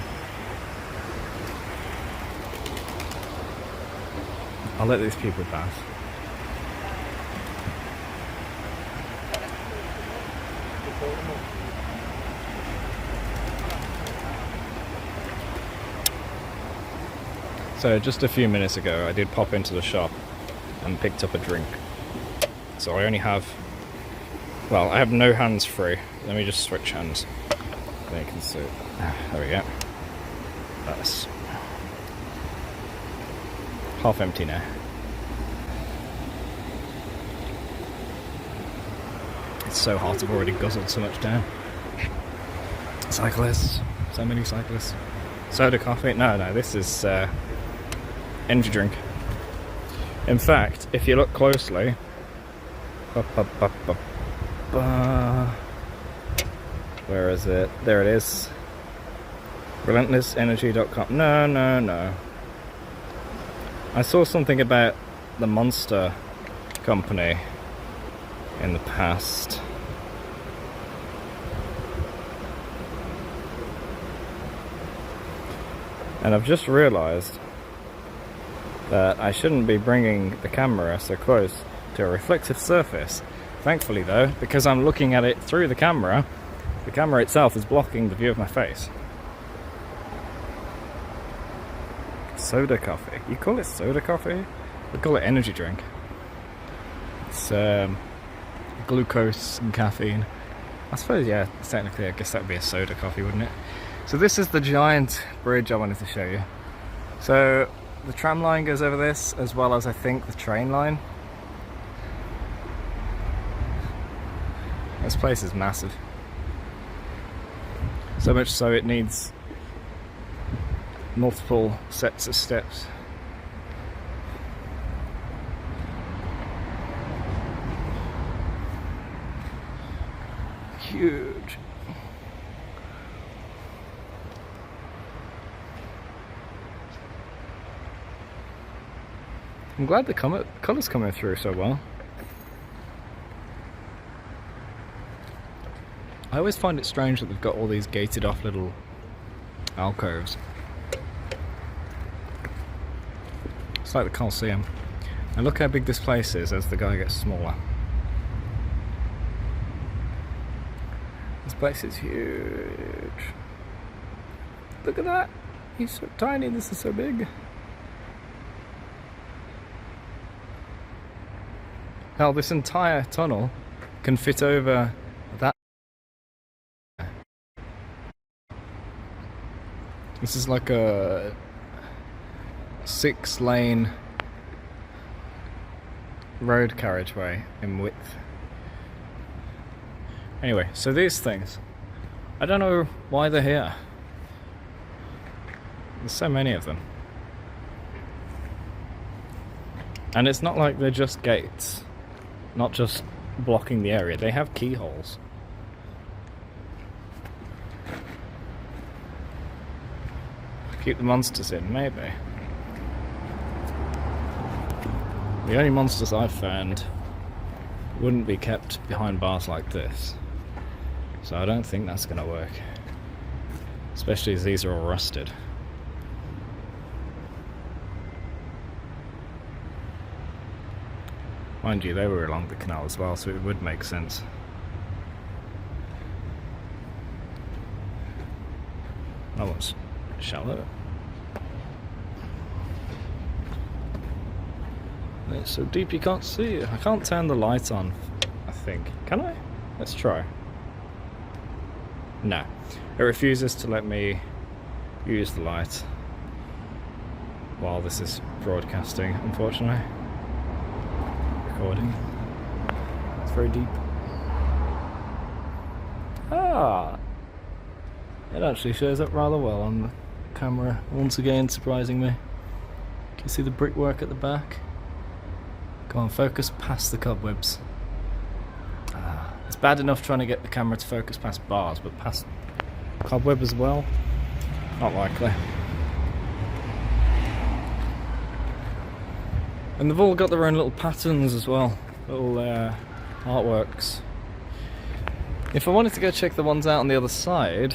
I'll let these people pass. So just a few minutes ago I did pop into the shop and picked up a drink. So I only have, well, I have no hands free. Let me just switch hands. There you can see. There we go. That's half empty now. It's so hot, I've already guzzled so much down. Cyclists. So many cyclists. Soda coffee? No, this is energy drink. In fact, if you look closely, where is it? There it is. Relentlessenergy.com. No. I saw something about the Monster company in the past. And I've just realised that I shouldn't be bringing the camera so close to a reflective surface. Thankfully though, because I'm looking at it through the camera itself is blocking the view of my face. Soda coffee. You call it soda coffee? We call it energy drink. It's glucose and caffeine. I suppose, yeah, technically I guess that would be a soda coffee, wouldn't it? So this is the giant bridge I wanted to show you. So the tram line goes over this, as well as I think the train line. This place is massive. So much so it needs multiple sets of steps. Huge. I'm glad the colour's coming through so well. I always find it strange that they've got all these gated off little alcoves. It's like the Colosseum. And look how big this place is as the guy gets smaller. This place is huge. Look at that! He's so tiny, this is so big. Hell, this entire tunnel can fit over that. This is like a 6-lane road carriageway in width. Anyway, so these things, I don't know why they're here. There's so many of them. And it's not like they're just gates. Not just blocking the area, they have keyholes. Keep the monsters in, maybe. The only monsters I've found wouldn't be kept behind bars like this. So I don't think that's gonna work. Especially as these are all rusted. Mind you, they were along the canal as well, so it would make sense. That one's shallow. It's so deep you can't see it. I can't turn the light on, I think. Can I? Let's try. No. It refuses to let me use the light while this is broadcasting, unfortunately. Recording. It's very deep. Ah! It actually shows up rather well on the camera, once again surprising me. Can you see the brickwork at the back? Come on, focus past the cobwebs. It's bad enough trying to get the camera to focus past bars, but past cobweb as well? Not likely. And they've all got their own little patterns as well, little artworks. If I wanted to go check the ones out on the other side,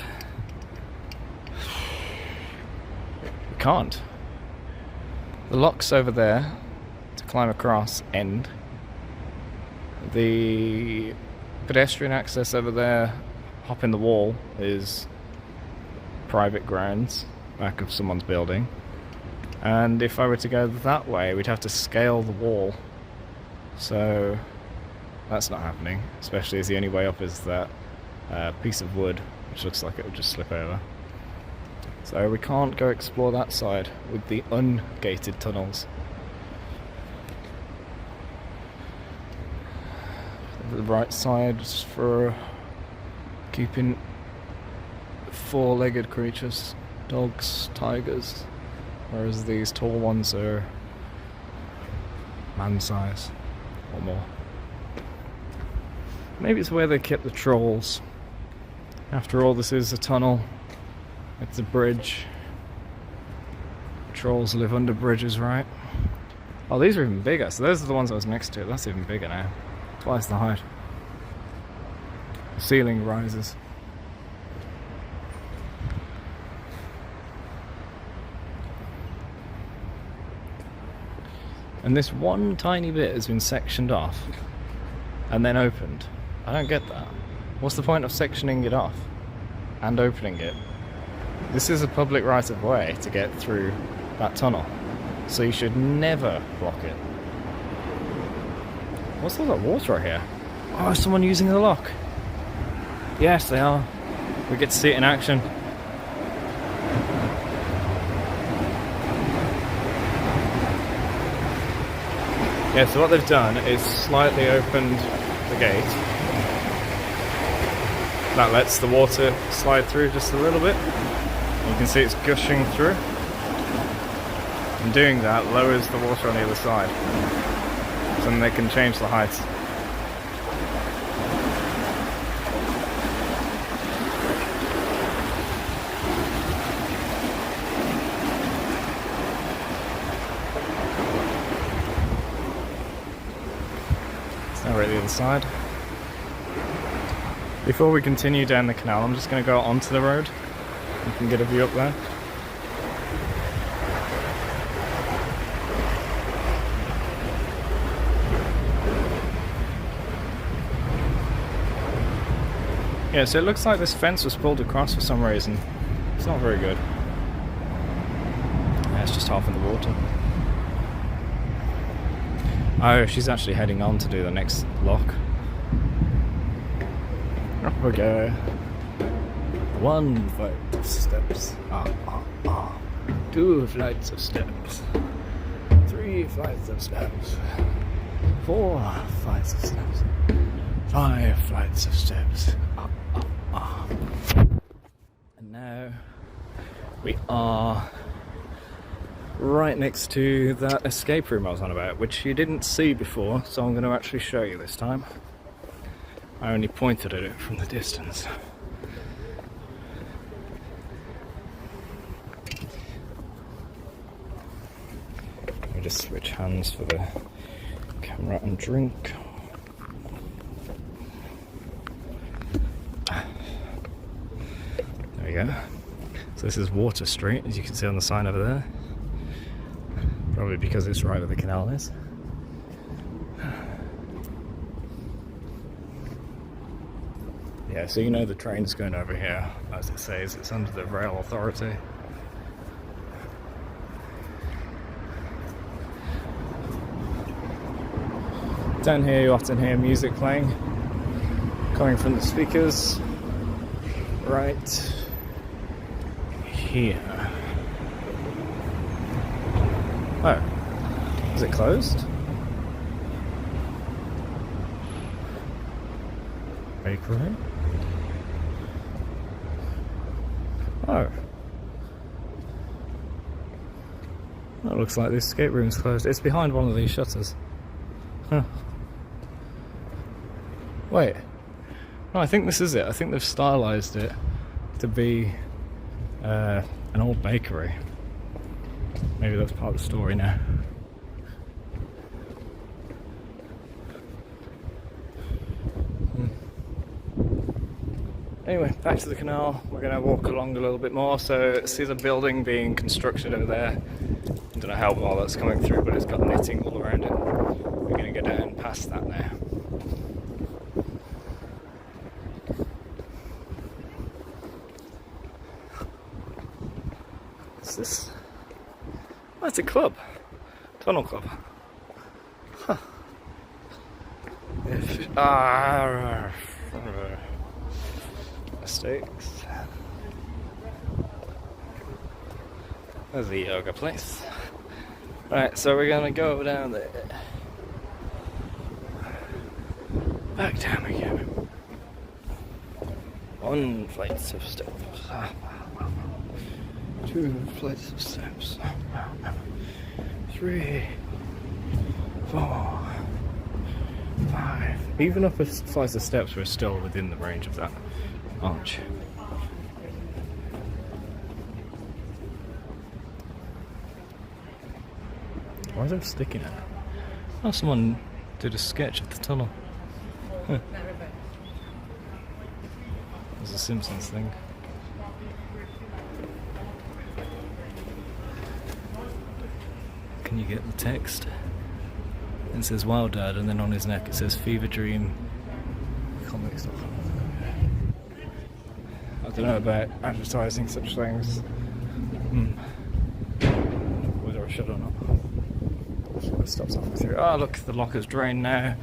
we can't. The lock's over there to climb across, end. The pedestrian access over there, hopping the wall, is private grounds, back of someone's building. And if I were to go that way, we'd have to scale the wall. So that's not happening, especially as the only way up is that piece of wood, which looks like it would just slip over. So we can't go explore that side with the ungated tunnels. The right side is for keeping four-legged creatures, dogs, tigers, whereas these tall ones are man-size or more. Maybe it's where they kept the trolls. After all, this is a tunnel. It's a bridge. Trolls live under bridges, right? Oh, these are even bigger. So those are the ones I was next to. That's even bigger now. Twice the height. The ceiling rises. And this one tiny bit has been sectioned off and then opened. I don't get that. What's the point of sectioning it off and opening it? This is a public right of way to get through that tunnel, so you should never block it. What's all that water right here? Oh, is someone using the lock? Yes, they are. We get to see it in action. Yeah, so what they've done is slightly opened the gate. That lets the water slide through just a little bit. You can see it's gushing through. And doing that lowers the water on the other side. So then they can change the height. Now we're at the other side. Before we continue down the canal, I'm just going to go onto the road. You can get a view up there. Yeah, so it looks like this fence was pulled across for some reason. It's not very good. Yeah, it's just half in the water. Oh, she's actually heading on to do the next lock. Up we go. 1 flight of steps. 2 flights of steps. 3 flights of steps. 4 flights of steps. 5 flights of steps. And now we are right next to that escape room I was on about, which you didn't see before, so I'm going to actually show you this time. I only pointed at it from the distance. Let me just switch hands for the camera and drink. There we go. So this is Water Street, as you can see on the sign over there. Probably because it's right where the canal is. Yeah, so you know the train's going over here. As it says, it's under the rail authority. Down here you often hear music playing, coming from the speakers right here. Oh, is it closed? Bakery? Oh. That looks like the escape room's closed. It's behind one of these shutters. Huh. Wait. No, I think this is it. I think they've stylized it to be an old bakery. Maybe that's part of the story now. Anyway, back to the canal. We're going to walk along a little bit more. So see the building being constructed over there. I don't know how well that's coming through, but it's got knitting all around it. We're going to go down past that now. What's this? Oh, it's a club. Tunnel club. Huh. Mistakes. There's the yoga place. Right, so we're gonna go down there. Back down we go. 1 flight of steps. 2 flights of steps. 3, 4, 5. Even up a flight of steps, we're still within the range of that arch. Why is there a stick in it? Oh, someone did a sketch of the tunnel. Huh. There's a Simpsons thing. Can you get the text? It says Wild Dad, and then on his neck it says Fever Dream Comics. I don't know about advertising such things. Whether I should or not. It stops halfway through. Oh, look, the locker's drained now,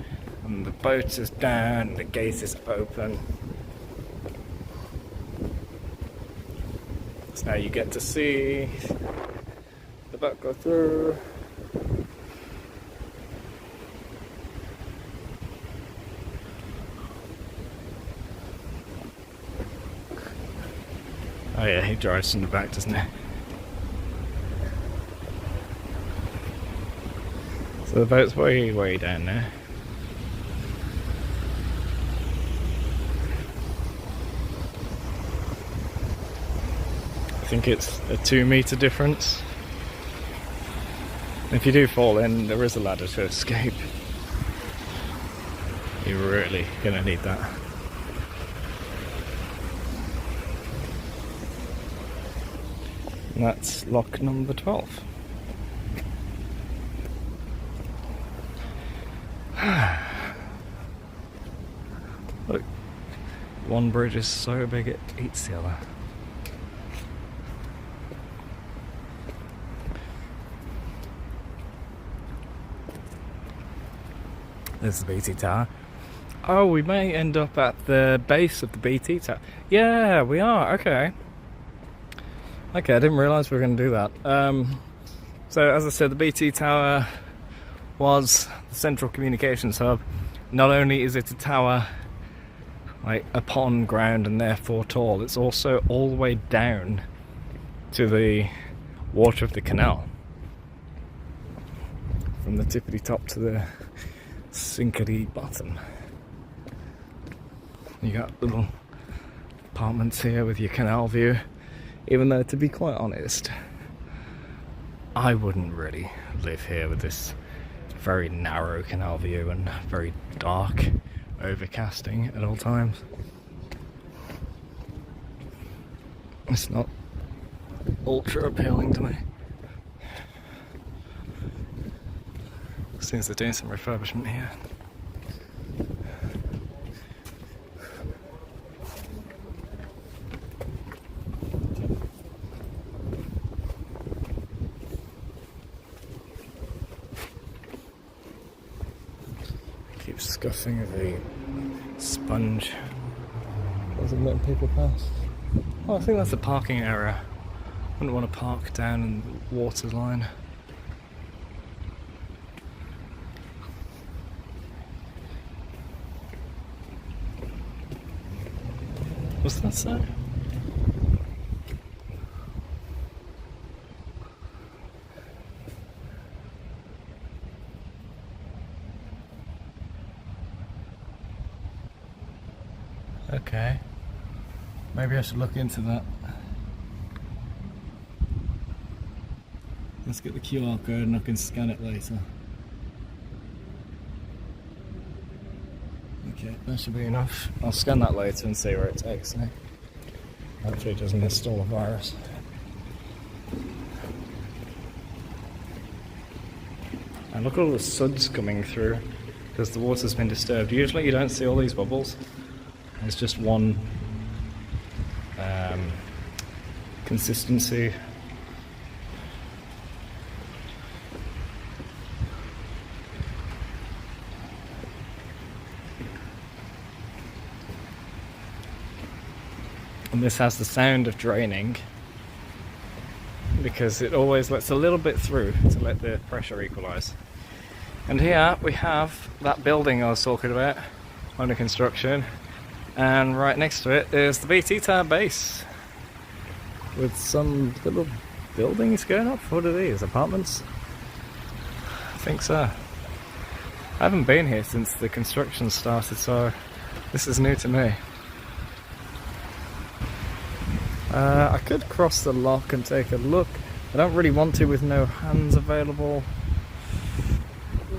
and the boat is down, and the gate is open. So now you get to see the boat go through. Oh yeah, he drives from the back, doesn't he? So the boat's way down there. I think it's a 2-meter difference. If you do fall in, there is a ladder to escape. You're really gonna need that. And that's lock number 12. Look, one bridge is so big it eats the other. There's the BT Tower. Oh, we may end up at the base of the BT Tower. Yeah, we are. Okay. Okay, I didn't realise we were going to do that. So, as I said, the BT Tower was the central communications hub. Not only is it a tower like upon ground and therefore tall, it's also all the way down to the water of the canal. From the tippity top to the sinkity bottom. You got little apartments here with your canal view. Even though, to be quite honest, I wouldn't really live here with this very narrow canal view and very dark overcasting at all times. It's not ultra appealing to me. Seems they're doing some refurbishment here. Keep scuffing the sponge. Doesn't let people pass. Oh, I think that's a parking area. Wouldn't want to park down in the water line. What's that say? Okay. Maybe I should look into that. Let's get the QR code and I can scan it later. Okay, that should be enough. I'll scan that later and see where it takes me. Hopefully it doesn't install a virus. And look at all the suds coming through because the water's been disturbed. Usually you don't see all these bubbles. It's just one consistency. And this has the sound of draining because it always lets a little bit through to let the pressure equalise. And here we have that building I was talking about under construction, and right next to it is the BT Tower base with some little buildings going up. What are these? Apartments? I think so. I haven't been here since the construction started, so this is new to me. I could cross the lock and take a look. I don't really want to with no hands available.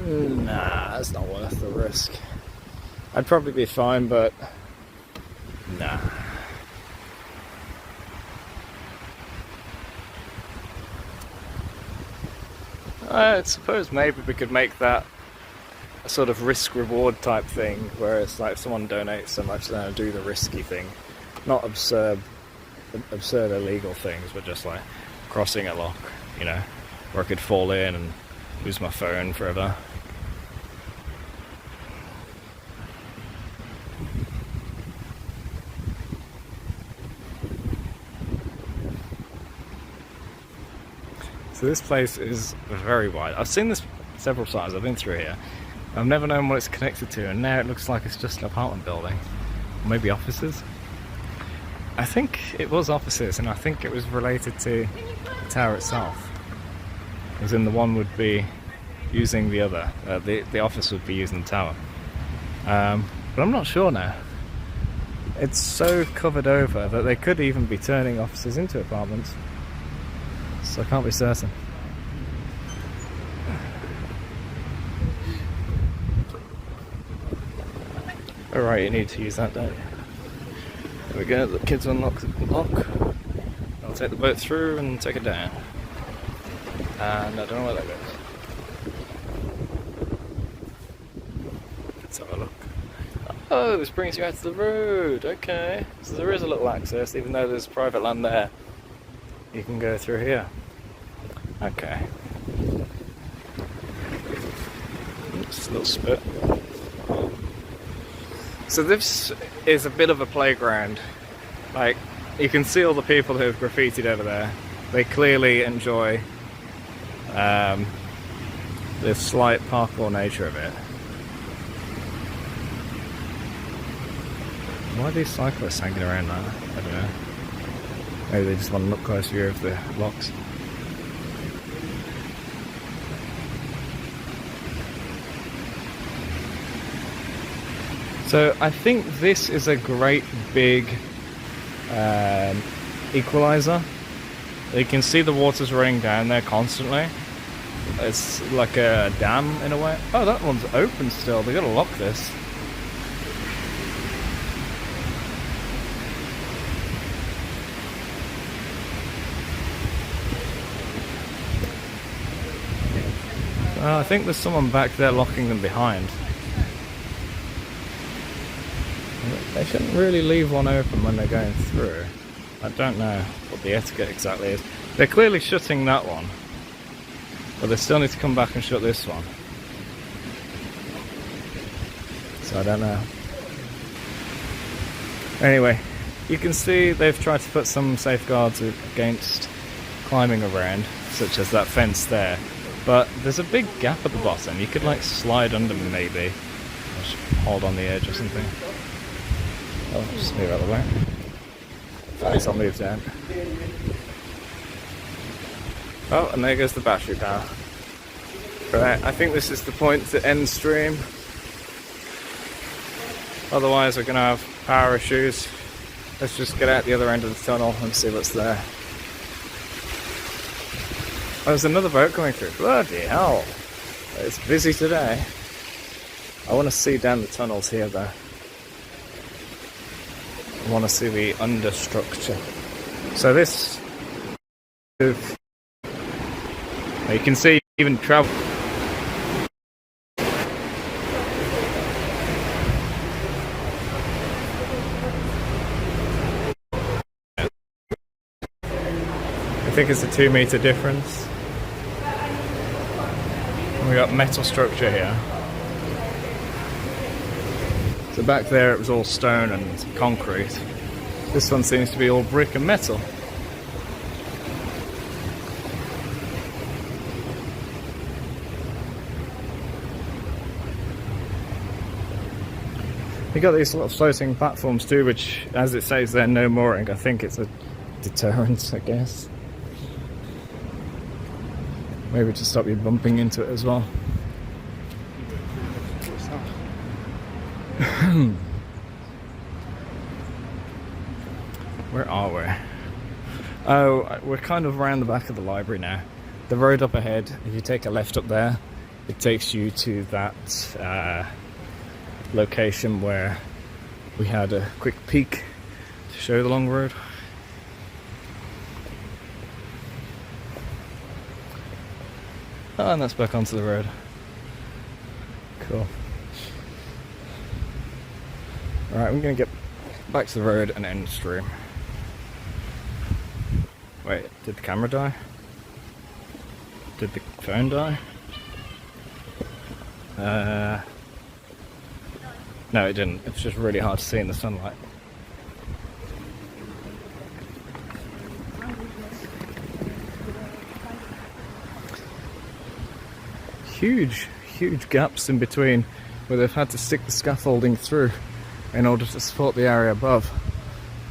Nah, it's not worth the risk. I'd probably be fine, but nah. I suppose maybe we could make that a sort of risk-reward type thing, where it's like if someone donates so much, then I'll do the risky thing. Not absurd illegal things, but just like crossing a lock, you know, where I could fall in and lose my phone forever. So this place is very wide. I've seen this several times. I've been through here. I've never known what it's connected to, and now it looks like it's just an apartment building. Or maybe offices. I think it was offices, and I think it was related to the tower itself. As in, the one would be using the other. The office would be using the tower. But I'm not sure now. It's so covered over that they could even be turning offices into apartments. So I can't be certain. Alright, you need to use that, don't you? There we go, the kids unlock the lock. I'll take the boat through and take it down. And I don't know where that goes. Let's have a look. Oh, this brings you out to the road, okay. So there is a little access, even though there's private land there. You can go through here. Okay. Oops, a little spit. So this is a bit of a playground. Like, you can see all the people who have graffitied over there. They clearly enjoy the slight parkour nature of it. Why are these cyclists hanging around now? I don't know. Maybe they just want to look close view of the locks. So I think this is a great big equalizer. You can see the water's running down there constantly. It's like a dam in a way. Oh, that one's open still. They gotta lock this. I think there's someone back there locking them behind. They shouldn't really leave one open when they're going through. I don't know what the etiquette exactly is. They're clearly shutting that one, but they still need to come back and shut this one. So I don't know. Anyway, you can see they've tried to put some safeguards against climbing around, such as that fence there. But there's a big gap at the bottom. You could like slide under maybe. Or just hold on the edge or something. Oh, just move out of the way. At least I'll move down. Oh, and there goes the battery power. Right, I think this is the point to end stream. Otherwise we're going to have power issues. Let's just get out the other end of the tunnel and see what's there. Oh, there's another boat coming through. Bloody hell. It's busy today. I want to see down the tunnels here though. I want to see the understructure. So this, you can see even travel. I think it's a 2 meter difference. We got metal structure here. So back there it was all stone and concrete. This one seems to be all brick and metal. We got these little floating platforms too, which, as it says there, no mooring. I think it's a deterrent, I guess. Maybe to stop you bumping into it as well. Where are we? Oh, we're kind of around the back of the library now. The road up ahead, if you take a left up there, it takes you to that location where we had a quick peek to show the long road. Oh, and that's back onto the road. Cool. Alright, we're going to get back to the road and end the stream. Wait, did the camera die? Did the phone die? No, it didn't. It's just really hard to see in the sunlight. Huge gaps in between where they've had to stick the scaffolding through in order to support the area above.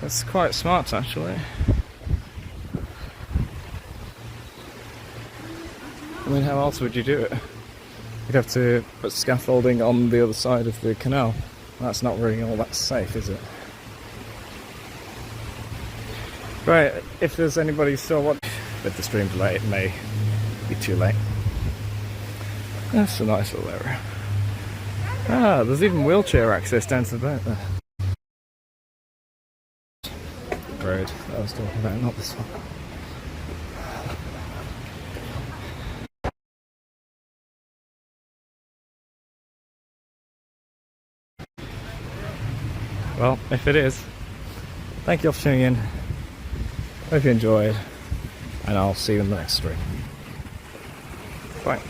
That's quite smart, actually. I mean, how else would you do it? You'd have to put scaffolding on the other side of the canal. That's not really all that safe, is it? Right, if there's anybody still watching, with the stream delay, it may be too late. That's a nice little area. Ah, there's even wheelchair access down to the back there. Road that I was talking about, not this one. Well, if it is, thank you all for tuning in. Hope you enjoyed, and I'll see you in the next stream. Bye.